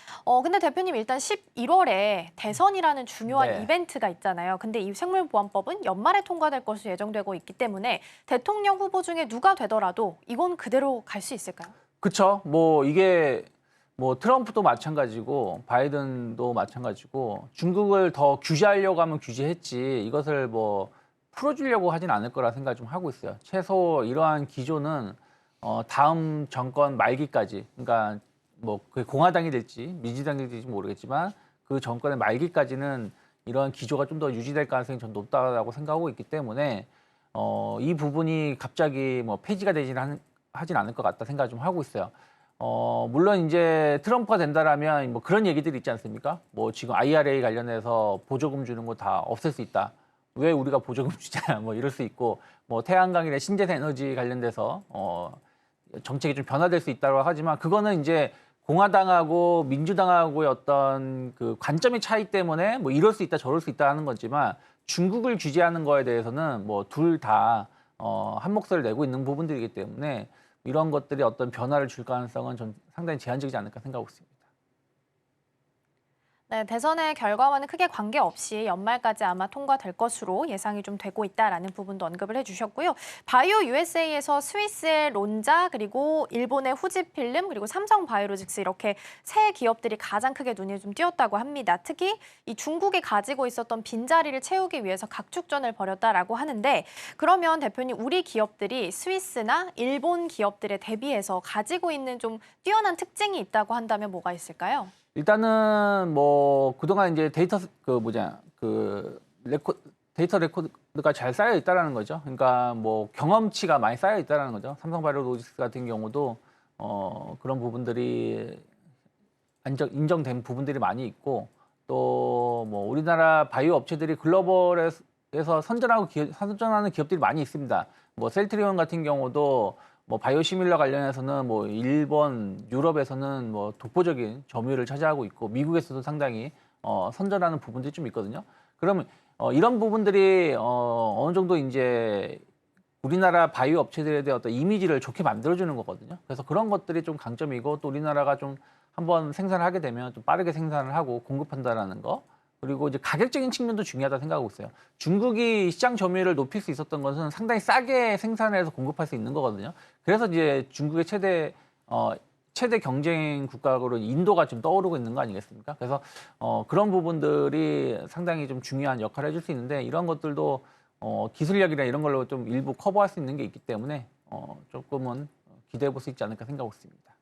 근데 대표님 일단 11월에 대선이라는 중요한 네. 이벤트가 있잖아요. 근데 이 생물보안법은 연말에 통과될 것으로 예정되고 있기 때문에 대통령 후보 중에 누가 되더라도 이건 그대로 갈 수 있을까요? 그렇죠. 뭐 이게 뭐 트럼프도 마찬가지고 바이든도 마찬가지고 중국을 더 규제하려고 하면 규제했지 이것을 뭐 풀어주려고 하진 않을 거라 생각을 좀 하고 있어요. 최소 이러한 기조는 다음 정권 말기까지 그러니까 뭐 그게 공화당이 될지 민주당이 될지 모르겠지만 그 정권의 말기까지는 이러한 기조가 좀 더 유지될 가능성이 좀 높다고 생각하고 있기 때문에 이 부분이 갑자기 뭐 폐지가 하진 않을 것 같다 생각을 좀 하고 있어요. 물론 이제 트럼프가 된다라면 뭐 그런 얘기들이 있지 않습니까? 뭐 지금 IRA 관련해서 보조금 주는 거 다 없앨 수 있다. 왜 우리가 보조금 주자? 뭐 이럴 수 있고 뭐 태양광이나 신재생 에너지 관련돼서 정책이 좀 변화될 수 있다고 하지만 그거는 이제 공화당하고 민주당하고의 어떤 그 관점의 차이 때문에 뭐 이럴 수 있다 저럴 수 있다 하는 거지만 중국을 규제하는 거에 대해서는 뭐 둘 다 한 목소리를 내고 있는 부분들이기 때문에 이런 것들이 어떤 변화를 줄 가능성은 좀 상당히 제한적이지 않을까 생각하고 있습니다. 네, 대선의 결과와는 크게 관계없이 연말까지 아마 통과될 것으로 예상이 좀 되고 있다라는 부분도 언급을 해주셨고요. 바이오 USA에서 스위스의 론자 그리고 일본의 후지필름 그리고 삼성바이오로직스 이렇게 세 기업들이 가장 크게 눈이 좀 띄었다고 합니다. 특히 이 중국이 가지고 있었던 빈자리를 채우기 위해서 각축전을 벌였다라고 하는데 그러면 대표님 우리 기업들이 스위스나 일본 기업들에 대비해서 가지고 있는 좀 뛰어난 특징이 있다고 한다면 뭐가 있을까요? 일단은 뭐 그동안 이제 데이터 데이터 레코드가 잘 쌓여 있다라는 거죠. 그러니까 뭐 경험치가 많이 쌓여 있다라는 거죠. 삼성바이오로직스 같은 경우도 그런 부분들이 인정된 부분들이 많이 있고 또 뭐 우리나라 바이오 업체들이 글로벌에서 선전하는 기업들이 많이 있습니다. 뭐 셀트리온 같은 경우도 뭐 바이오시밀러 관련해서는 뭐 일본, 유럽에서는 뭐 독보적인 점유율을 차지하고 있고 미국에서도 상당히 선전하는 부분들이 좀 있거든요. 그러면 이런 부분들이 어느 정도 이제 우리나라 바이오 업체들에 대한 어떤 이미지를 좋게 만들어주는 거거든요. 그래서 그런 것들이 좀 강점이고 또 우리나라가 좀 한번 생산을 하게 되면 좀 빠르게 생산을 하고 공급한다라는 거. 그리고 이제 가격적인 측면도 중요하다 생각하고 있어요. 중국이 시장 점유율을 높일 수 있었던 것은 상당히 싸게 생산해서 공급할 수 있는 거거든요. 그래서 이제 중국의 최대 경쟁 국가로 인도가 좀 떠오르고 있는 거 아니겠습니까? 그래서 그런 부분들이 상당히 좀 중요한 역할을 해줄 수 있는데 이런 것들도 기술력이나 이런 걸로 좀 일부 커버할 수 있는 게 있기 때문에 조금은 기대해 볼 수 있지 않을까 생각하고 있습니다.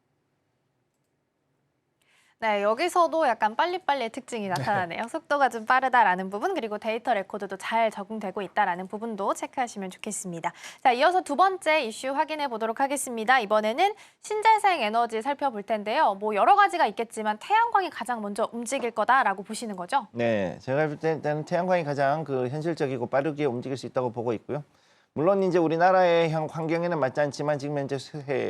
네, 여기서도 약간 빨리빨리의 특징이 나타나네요. 속도가 좀 빠르다라는 부분, 그리고 데이터 레코드도 잘 적응되고 있다라는 부분도 체크하시면 좋겠습니다. 자, 이어서 두 번째 이슈 확인해 보도록 하겠습니다. 이번에는 신재생 에너지 살펴볼 텐데요. 뭐 여러 가지가 있겠지만 태양광이 가장 먼저 움직일 거다라고 보시는 거죠? 네, 제가 볼 때는 태양광이 가장 그 현실적이고 빠르게 움직일 수 있다고 보고 있고요. 물론 이제 우리나라의 환경에는 맞지 않지만 지금 현재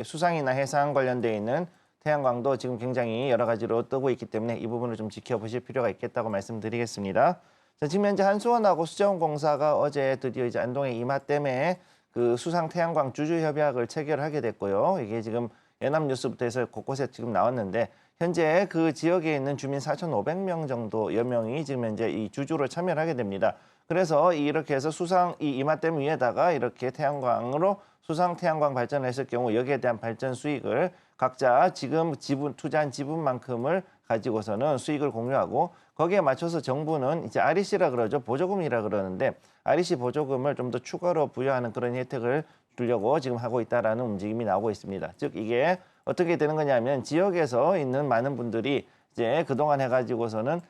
수상이나 해상 관련돼 있는 태양광도 지금 굉장히 여러 가지로 뜨고 있기 때문에 이 부분을 좀 지켜보실 필요가 있겠다고 말씀드리겠습니다. 자, 지금 현재 한수원하고 수자원공사가 어제 드디어 이제 안동의 이마 때문에 그 수상 태양광 주주 협약을 체결하게 됐고요. 이게 지금 연합뉴스부터 해서 곳곳에 지금 나왔는데 현재 그 지역에 있는 주민 4,500명 정도여 명이 지금 현재 이 주주로 참여를 하게 됩니다. 그래서 이렇게 해서 수상 이 이마댐 위에다가 이렇게 태양광으로 수상 태양광 발전을 했을 경우 여기에 대한 발전 수익을 각자 지금 투자한 지분만큼을 가지고서는 수익을 공유하고 거기에 맞춰서 정부는 이제 REC라 그러죠. 보조금이라 그러는데 REC 보조금을 좀 더 추가로 부여하는 그런 혜택을 주려고 지금 하고 있다라는 움직임이 나오고 있습니다. 즉 이게 어떻게 되는 거냐면 지역에서 있는 많은 분들이 이제 그동안 해가지고서는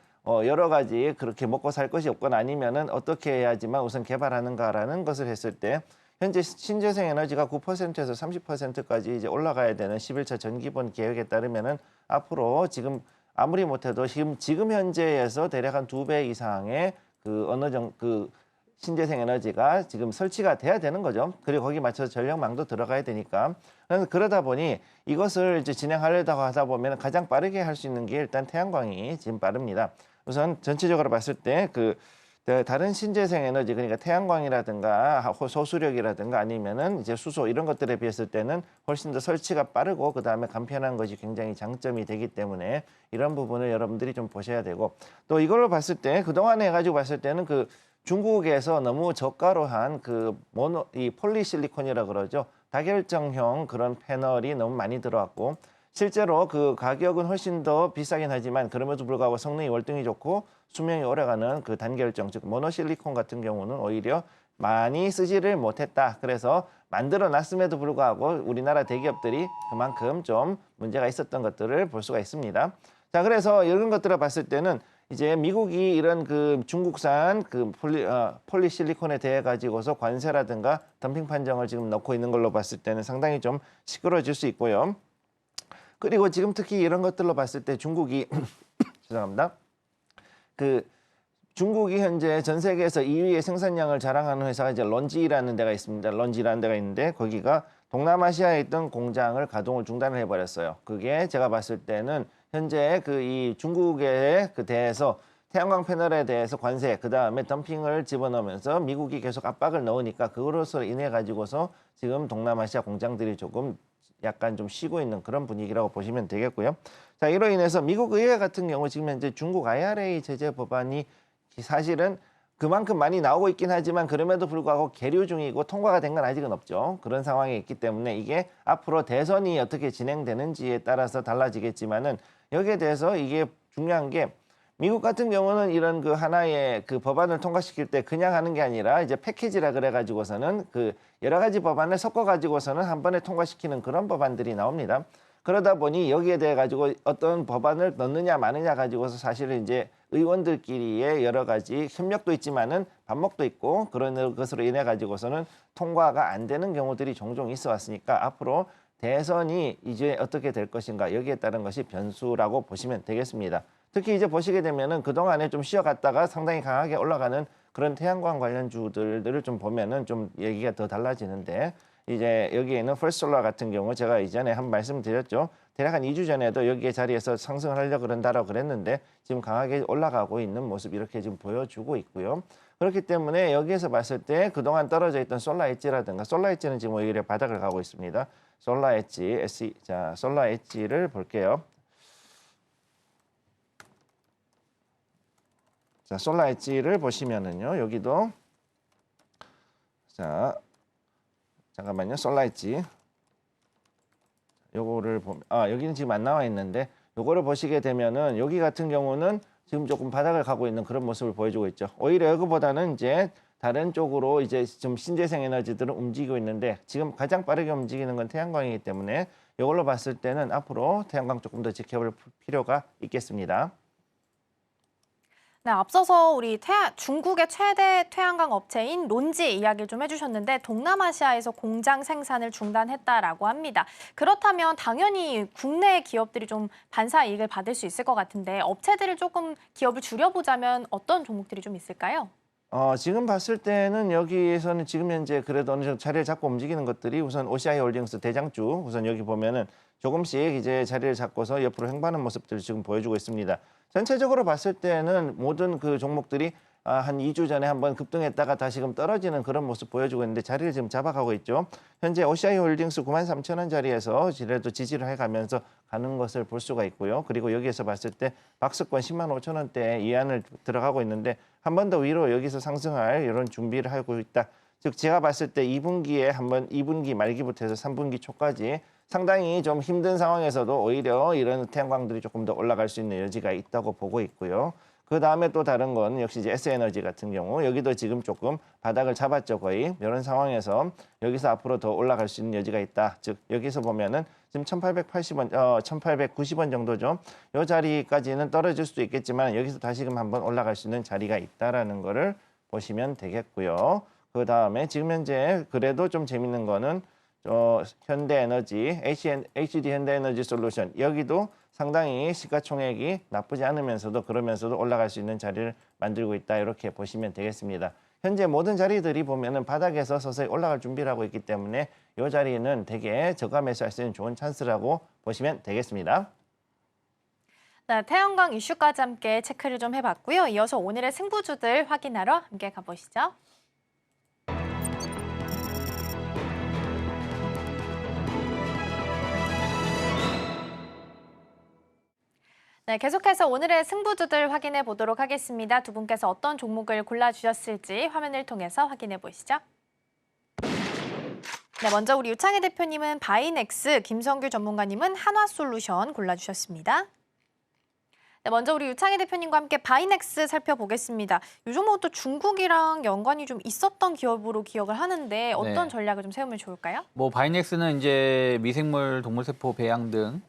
여러 가지 그렇게 먹고 살 것이 없거나 아니면은 어떻게 해야지만 우선 개발하는가라는 것을 했을 때 현재 신재생 에너지가 9%에서 30%까지 이제 올라가야 되는 11차 전기본 계획에 따르면은 앞으로 지금 아무리 못해도 지금 현재에서 대략 한 2배 이상의 그 어느 정도 그 신재생 에너지가 지금 설치가 돼야 되는 거죠. 그리고 거기 맞춰서 전력망도 들어가야 되니까. 그러다 보니 이것을 이제 진행하려다가 하다 보면 가장 빠르게 할 수 있는 게 일단 태양광이 지금 빠릅니다. 우선 전체적으로 봤을 때 다른 신재생 에너지 그러니까 태양광이라든가 소수력이라든가 아니면은 이제 수소 이런 것들에 비했을 때는 훨씬 더 설치가 빠르고 그다음에 간편한 것이 굉장히 장점이 되기 때문에 이런 부분을 여러분들이 좀 보셔야 되고 또 이걸로 봤을 때 그동안에 해가지고 봤을 때는 그 중국에서 너무 저가로 한 이 폴리실리콘이라 그러죠. 다결정형 그런 패널이 너무 많이 들어왔고 실제로 그 가격은 훨씬 더 비싸긴 하지만 그럼에도 불구하고 성능이 월등히 좋고 수명이 오래가는 그 단결정 즉 모노실리콘 같은 경우는 오히려 많이 쓰지를 못했다. 그래서 만들어 놨음에도 불구하고 우리나라 대기업들이 그만큼 좀 문제가 있었던 것들을 볼 수가 있습니다. 자, 그래서 이런 것들을 봤을 때는 이제 미국이 이런 그 중국산 그 폴리실리콘에 대해 가지고서 관세라든가 덤핑 판정을 지금 넣고 있는 걸로 봤을 때는 상당히 좀 시끄러워질 수 있고요. 그리고 지금 특히 이런 것들로 봤을 때 중국이 죄송합니다. 중국이 현재 전 세계에서 2위의 생산량을 자랑하는 회사가 이제 런지라는 데가 있습니다. 런지라는 데가 있는데 거기가 동남아시아에 있던 공장을 가동을 중단을 해버렸어요. 그게 제가 봤을 때는 현재 이 중국에 대해서 태양광 패널에 대해서 관세, 그 다음에 덤핑을 집어넣으면서 미국이 계속 압박을 넣으니까 그것으로 인해 가지고서 지금 동남아시아 공장들이 조금 약간 좀 쉬고 있는 그런 분위기라고 보시면 되겠고요. 자, 이로 인해서 미국 의회 같은 경우 지금 현재 중국 IRA 제재 법안이 사실은 그만큼 많이 나오고 있긴 하지만 그럼에도 불구하고 계류 중이고 통과가 된 건 아직은 없죠. 그런 상황이 있기 때문에 이게 앞으로 대선이 어떻게 진행되는지에 따라서 달라지겠지만은 여기에 대해서 이게 중요한 게 미국 같은 경우는 이런 그 하나의 그 법안을 통과시킬 때 그냥 하는 게 아니라 이제 패키지라 그래가지고서는 그 여러 가지 법안을 섞어가지고서는 한 번에 통과시키는 그런 법안들이 나옵니다. 그러다 보니 여기에 대해 가지고 어떤 법안을 넣느냐 마느냐 가지고서 사실은 이제 의원들끼리의 여러 가지 협력도 있지만은 반목도 있고 그런 것으로 인해 가지고서는 통과가 안 되는 경우들이 종종 있어 왔으니까 앞으로 대선이 이제 어떻게 될 것인가 여기에 따른 것이 변수라고 보시면 되겠습니다. 특히 이제 보시게 되면은 그동안에 좀 쉬어갔다가 상당히 강하게 올라가는 그런 태양광 관련주들을 좀 보면은 좀 얘기가 더 달라지는데 이제 여기에 있는 퍼스트솔라 같은 경우 제가 이전에 한 말씀 드렸죠. 대략 한 2주 전에도 여기에 자리에서 상승을 하려고 그런다라고 그랬는데 지금 강하게 올라가고 있는 모습 이렇게 지금 보여주고 있고요. 그렇기 때문에 여기에서 봤을 때 그동안 떨어져 있던 솔라 엣지라든가 솔라 엣지는 지금 오히려 바닥을 가고 있습니다. 솔라 엣지, 자, 솔라 엣지를 볼게요. 자, 솔라 엣지를 보시면은요. 여기도 자, 잠깐만요. 솔라 엣지. 요거를 보면 여기는 지금 안 나와 있는데 요거를 보시게 되면은 여기 같은 경우는 지금 조금 바닥을 가고 있는 그런 모습을 보여주고 있죠. 오히려 여기보다는 이제 다른 쪽으로 이제 좀 신재생 에너지들은 움직이고 있는데 지금 가장 빠르게 움직이는 건 태양광이기 때문에 이걸로 봤을 때는 앞으로 태양광 조금 더 지켜볼 필요가 있겠습니다. 네, 앞서서 우리 중국의 최대 태양광 업체인 론지 이야기를 좀 해주셨는데 동남아시아에서 공장 생산을 중단했다라고 합니다. 그렇다면 당연히 국내 기업들이 좀 반사 이익을 받을 수 있을 것 같은데 업체들을 조금 기업을 줄여보자면 어떤 종목들이 좀 있을까요? 지금 봤을 때는 여기에서는 지금 현재 그래도 어느 정도 자리를 잡고 움직이는 것들이 우선 OCI 홀딩스 대장주 우선 여기 보면은 조금씩 이제 자리를 잡고서 옆으로 행보하는 모습들을 지금 보여주고 있습니다. 전체적으로 봤을 때는 모든 그 종목들이 한 2주 전에 한번 급등했다가 다시금 떨어지는 그런 모습 보여주고 있는데 자리를 지금 잡아가고 있죠. 현재 OCI 홀딩스 93,000원 자리에서 그래도 지지를 해가면서 가는 것을 볼 수가 있고요. 그리고 여기에서 봤을 때 박스권 105,000원대 이안을 들어가고 있는데 한 번 더 위로 여기서 상승할 이런 준비를 하고 있다. 즉 제가 봤을 때 2분기에 한번 2분기 말기부터 해서 3분기 초까지 상당히 좀 힘든 상황에서도 오히려 이런 태양광들이 조금 더 올라갈 수 있는 여지가 있다고 보고 있고요. 그 다음에 또 다른 건 역시 이제 S에너지 같은 경우 여기도 지금 조금 바닥을 잡았죠 거의. 이런 상황에서 여기서 앞으로 더 올라갈 수 있는 여지가 있다. 즉 여기서 보면은 지금 1,880원, 1,890원 정도죠. 이 자리까지는 떨어질 수도 있겠지만 여기서 다시금 한번 올라갈 수 있는 자리가 있다라는 거를 보시면 되겠고요. 그 다음에 지금 현재 그래도 좀 재밌는 거는 현대에너지, HD 현대에너지 솔루션 여기도 상당히 시가총액이 나쁘지 않으면서도 그러면서도 올라갈 수 있는 자리를 만들고 있다 이렇게 보시면 되겠습니다. 현재 모든 자리들이 보면은 바닥에서 서서히 올라갈 준비를 하고 있기 때문에 이 자리는 되게 저가 매수할 수 있는 좋은 찬스라고 보시면 되겠습니다. 네, 태양광 이슈까지 함께 체크를 좀 해봤고요. 이어서 오늘의 승부주들 확인하러 함께 가보시죠. 네, 계속해서 오늘의 승부주들 확인해 보도록 하겠습니다. 두 분께서 어떤 종목을 골라주셨을지 화면을 통해서 확인해 보시죠. 네, 먼저 우리 유창희 대표님은 바이넥스, 김성규 전문가님은 한화솔루션 골라주셨습니다. 네, 먼저 우리 유창희 대표님과 함께 바이넥스 살펴보겠습니다. 이 종목도 중국이랑 연관이 좀 있었던 기업으로 기억을 하는데 어떤 전략을 좀 세우면 좋을까요? 뭐 바이넥스는 이제 미생물, 동물세포 배양 등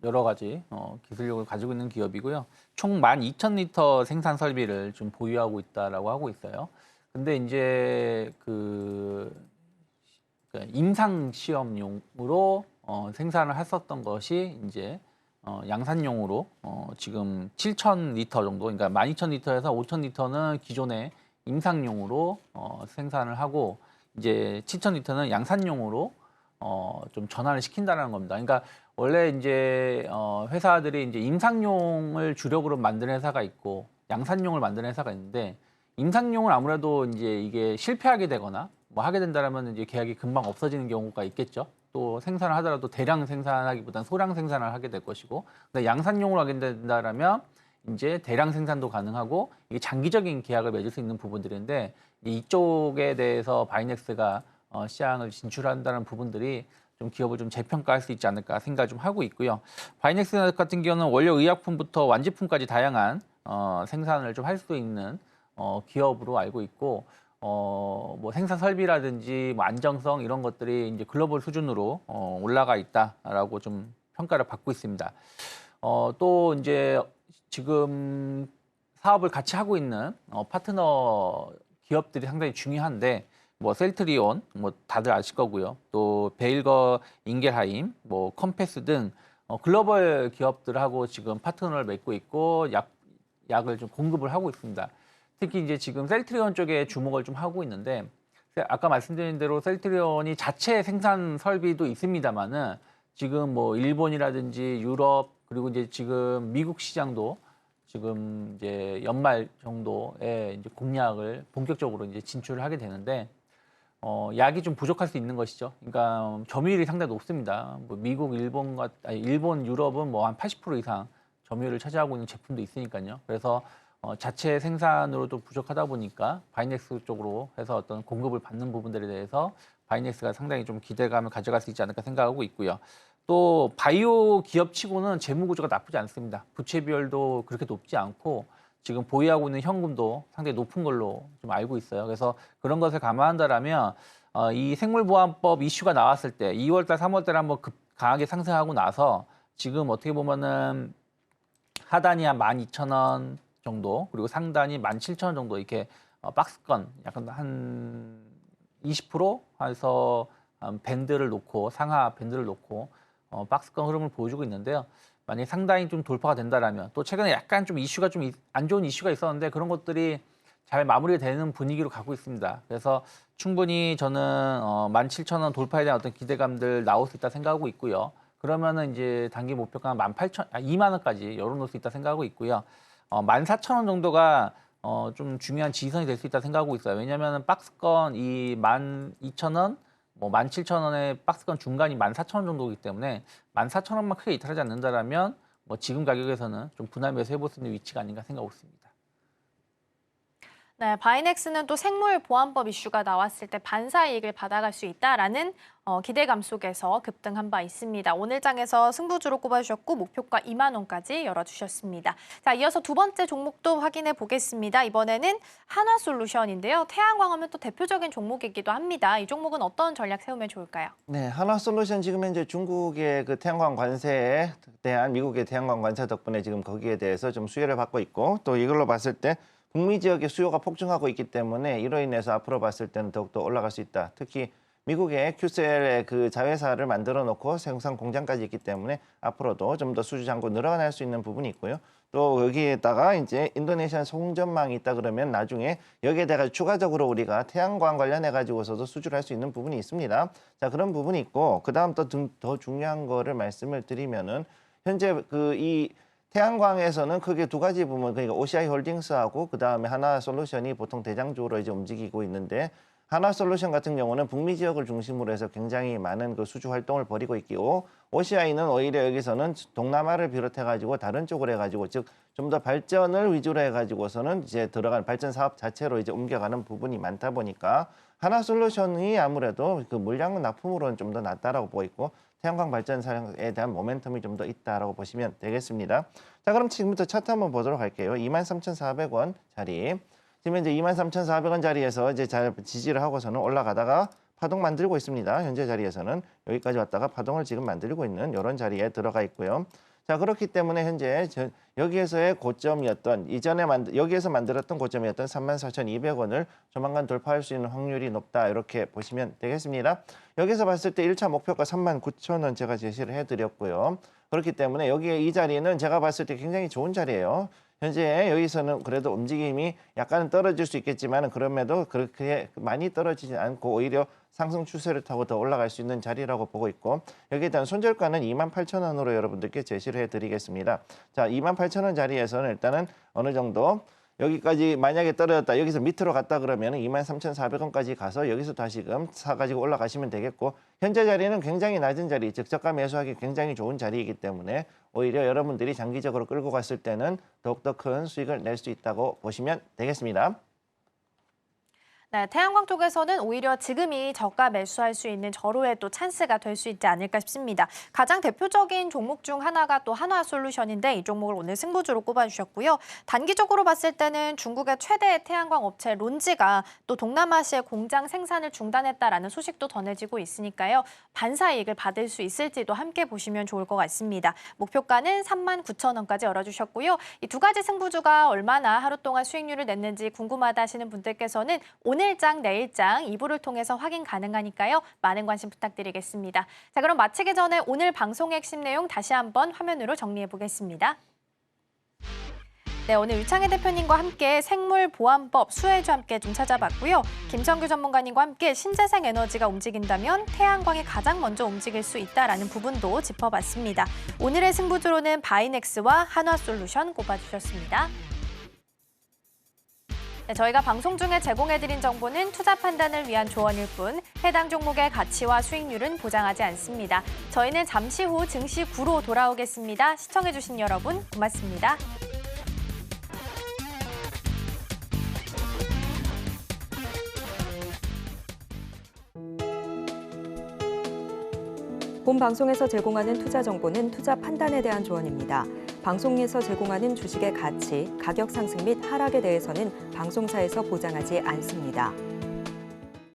여러 가지 기술력을 가지고 있는 기업이고요. 총 12,000리터 생산 설비를 좀 보유하고 있다라고 하고 있어요. 근데 이제 임상 시험용으로 생산을 했었던 것이 이제 양산용으로 지금 7,000리터 정도, 그러니까 12,000리터에서 5,000리터는 기존의 임상용으로 생산을 하고 이제 7,000리터는 양산용으로 좀 전환을 시킨다는 겁니다. 그러니까 원래 이제 회사들이 이제 임상용을 주력으로 만드는 회사가 있고 양산용을 만드는 회사가 있는데 임상용을 아무래도 이제 이게 실패하게 되거나 뭐 하게 된다면 이제 계약이 금방 없어지는 경우가 있겠죠. 또 생산을 하더라도 대량 생산하기보다는 소량 생산을 하게 될 것이고, 근데 양산용으로 하게 된다면 이제 대량 생산도 가능하고 이게 장기적인 계약을 맺을 수 있는 부분들인데 이쪽에 대해서 바이넥스가 시장을 진출한다는 부분들이 좀 기업을 좀 재평가할 수 있지 않을까 생각을 좀 하고 있고요. 바이넥스 같은 경우는 원료 의약품부터 완제품까지 다양한 생산을 좀 할 수 있는 기업으로 알고 있고, 뭐 생산 설비라든지 뭐 안정성 이런 것들이 이제 글로벌 수준으로 올라가 있다라고 좀 평가를 받고 있습니다. 또 이제 지금 사업을 같이 하고 있는 파트너 기업들이 상당히 중요한데, 뭐 셀트리온 뭐 다들 아실 거고요. 또 베일거 인겔하임, 뭐 컴패스 등 글로벌 기업들하고 지금 파트너를 맺고 있고 약을 좀 공급을 하고 있습니다. 특히 이제 지금 셀트리온 쪽에 주목을 좀 하고 있는데, 아까 말씀드린 대로 셀트리온이 자체 생산 설비도 있습니다만은 지금 뭐 일본이라든지 유럽 그리고 이제 지금 미국 시장도 지금 이제 연말 정도에 이제 공략을 본격적으로 이제 진출을 하게 되는데, 약이 좀 부족할 수 있는 것이죠. 그러니까 점유율이 상당히 높습니다. 뭐 미국, 일본, 유럽은 뭐 한 80% 이상 점유율을 차지하고 있는 제품도 있으니까요. 그래서 자체 생산으로도 부족하다 보니까 바이넥스 쪽으로 해서 어떤 공급을 받는 부분들에 대해서 바이넥스가 상당히 좀 기대감을 가져갈 수 있지 않을까 생각하고 있고요. 또 바이오 기업치고는 재무 구조가 나쁘지 않습니다. 부채 비율도 그렇게 높지 않고 지금 보유하고 있는 현금도 상당히 높은 걸로 좀 알고 있어요. 그래서 그런 것을 감안한다라면 이 생물보안법 이슈가 나왔을 때 2월달, 3월달에 한번 강하게 상승하고 나서 지금 어떻게 보면은 하단이 한 12,000원 정도, 그리고 상단이 17,000원 정도 이렇게 박스권 약간 한 20% 해서 밴드를 놓고 상하 밴드를 놓고 박스권 흐름을 보여주고 있는데요. 만약에 상당히 좀 돌파가 된다라면 또 최근에 약간 좀 이슈가 좀 안 좋은 이슈가 있었는데 그런 것들이 잘 마무리가 되는 분위기로 가고 있습니다. 그래서 충분히 저는 17,000원 돌파에 대한 어떤 기대감들 나올 수 있다 생각하고 있고요. 그러면은 이제 단기 목표가 2만 원까지 열어놓을 수 있다 생각하고 있고요. 14,000원 정도가 좀 중요한 지지선이 될 수 있다 생각하고 있어요. 왜냐하면 박스권 이 12,000원, 뭐 17,000원의 박스권 중간이 14,000원 정도이기 때문에 14,000원만 크게 이탈하지 않는다라면 뭐 지금 가격에서는 좀 분할 매수해볼 수 있는 위치가 아닌가 생각하고 있습니다. 네, 바이넥스는 또 생물보안법 이슈가 나왔을 때 반사 이익을 받아갈 수 있다라는 기대감 속에서 급등한 바 있습니다. 오늘 장에서 승부주로 꼽아주셨고 목표가 2만 원까지 열어주셨습니다. 자, 이어서 두 번째 종목도 확인해 보겠습니다. 이번에는 한화솔루션인데요. 태양광 하면 또 대표적인 종목이기도 합니다. 이 종목은 어떤 전략 세우면 좋을까요? 네, 한화솔루션 지금 현재 중국의 그 태양광 관세에 대한 미국의 태양광 관세 덕분에 지금 거기에 대해서 좀 수혜를 받고 있고 또 이걸로 봤을 때 북미 지역의 수요가 폭증하고 있기 때문에 이로 인해서 앞으로 봤을 때는 더욱더 올라갈 수 있다. 특히 미국의 QCL의 그 자회사를 만들어 놓고 생산 공장까지 있기 때문에 앞으로도 좀 더 수주 잔고 늘어날 수 있는 부분이 있고요. 또 여기에다가 이제 인도네시아 송전망이 있다 그러면 나중에 여기에 대해 추가적으로 우리가 태양광 관련해 가지고서도 수주를 할 수 있는 부분이 있습니다. 자, 그런 부분이 있고 그다음 또 더 중요한 거를 말씀을 드리면은 현재 이 태양광에서는 크게 두 가지 부분, 그러니까 OCI 홀딩스하고 그다음에 한화솔루션이 보통 대장주로 이제 움직이고 있는데 한화솔루션 같은 경우는 북미 지역을 중심으로 해서 굉장히 많은 그 수주 활동을 벌이고 있고 OCI는 오히려 여기서는 동남아를 비롯해 가지고 다른 쪽으로 해 가지고 즉 좀 더 발전을 위주로 해 가지고서는 이제 들어간 발전 사업 자체로 이제 옮겨가는 부분이 많다 보니까 한화솔루션이 아무래도 그 물량 납품으로는 좀 더 낫다라고 보고 있고 태양광 발전사에 대한 모멘텀이 좀 더 있다라고 보시면 되겠습니다. 자, 그럼 지금부터 차트 한번 보도록 할게요. 23,400원 자리. 지금 이제 23,400원 자리에서 이제 잘 지지를 하고서는 올라가다가 파동 만들고 있습니다. 현재 자리에서는 여기까지 왔다가 파동을 지금 만들고 있는 이런 자리에 들어가 있고요. 자, 그렇기 때문에 현재 여기에서의 고점이었던 여기에서 만들었던 고점이었던 34,200원을 조만간 돌파할 수 있는 확률이 높다 이렇게 보시면 되겠습니다. 여기서 봤을 때 1차 목표가 39,000원 제가 제시를 해드렸고요. 그렇기 때문에 여기에 이 자리는 제가 봤을 때 굉장히 좋은 자리예요. 현재 여기서는 그래도 움직임이 약간은 떨어질 수 있겠지만 그럼에도 그렇게 많이 떨어지지 않고 오히려 상승 추세를 타고 더 올라갈 수 있는 자리라고 보고 있고 여기에 대한 손절가는 28,000원으로 여러분들께 제시를 해드리겠습니다. 자, 28,000원 자리에서는 일단은 어느 정도 여기까지 만약에 떨어졌다 여기서 밑으로 갔다 그러면 23,400원까지 가서 여기서 다시금 사가지고 올라가시면 되겠고 현재 자리는 굉장히 낮은 자리, 즉 저가 매수하기 굉장히 좋은 자리이기 때문에 오히려 여러분들이 장기적으로 끌고 갔을 때는 더욱더 큰 수익을 낼 수 있다고 보시면 되겠습니다. 네, 태양광 쪽에서는 오히려 지금이 저가 매수할 수 있는 절호의 또 찬스가 될 수 있지 않을까 싶습니다. 가장 대표적인 종목 중 하나가 또 한화솔루션인데 이 종목을 오늘 승부주로 꼽아주셨고요. 단기적으로 봤을 때는 중국의 최대 태양광 업체 론지가 또 동남아시아 공장 생산을 중단했다라는 소식도 전해지고 있으니까요. 반사 이익을 받을 수 있을지도 함께 보시면 좋을 것 같습니다. 목표가는 39,000원까지 열어주셨고요. 이 두 가지 승부주가 얼마나 하루 동안 수익률을 냈는지 궁금하다 하시는 분들께서는 오늘장, 내일장 2부를 통해서 확인 가능하니까요. 많은 관심 부탁드리겠습니다. 자, 그럼 마치기 전에 오늘 방송의 핵심 내용 다시 한번 화면으로 정리해 보겠습니다. 네, 오늘 유창희 대표님과 함께 생물보안법 수혜주 함께 좀 찾아봤고요. 김성규 전문가님과 함께 신재생 에너지가 움직인다면 태양광이 가장 먼저 움직일 수 있다라는 부분도 짚어봤습니다. 오늘의 승부주로는 바이넥스와 한화솔루션 꼽아주셨습니다. 네, 저희가 방송 중에 제공해드린 정보는 투자 판단을 위한 조언일 뿐 해당 종목의 가치와 수익률은 보장하지 않습니다. 저희는 잠시 후 증시 9로 돌아오겠습니다. 시청해주신 여러분 고맙습니다. 본 방송에서 제공하는 투자 정보는 투자 판단에 대한 조언입니다. 방송에서 제공하는 주식의 가치, 가격 상승 및 하락에 대해서는 방송사에서 보장하지 않습니다.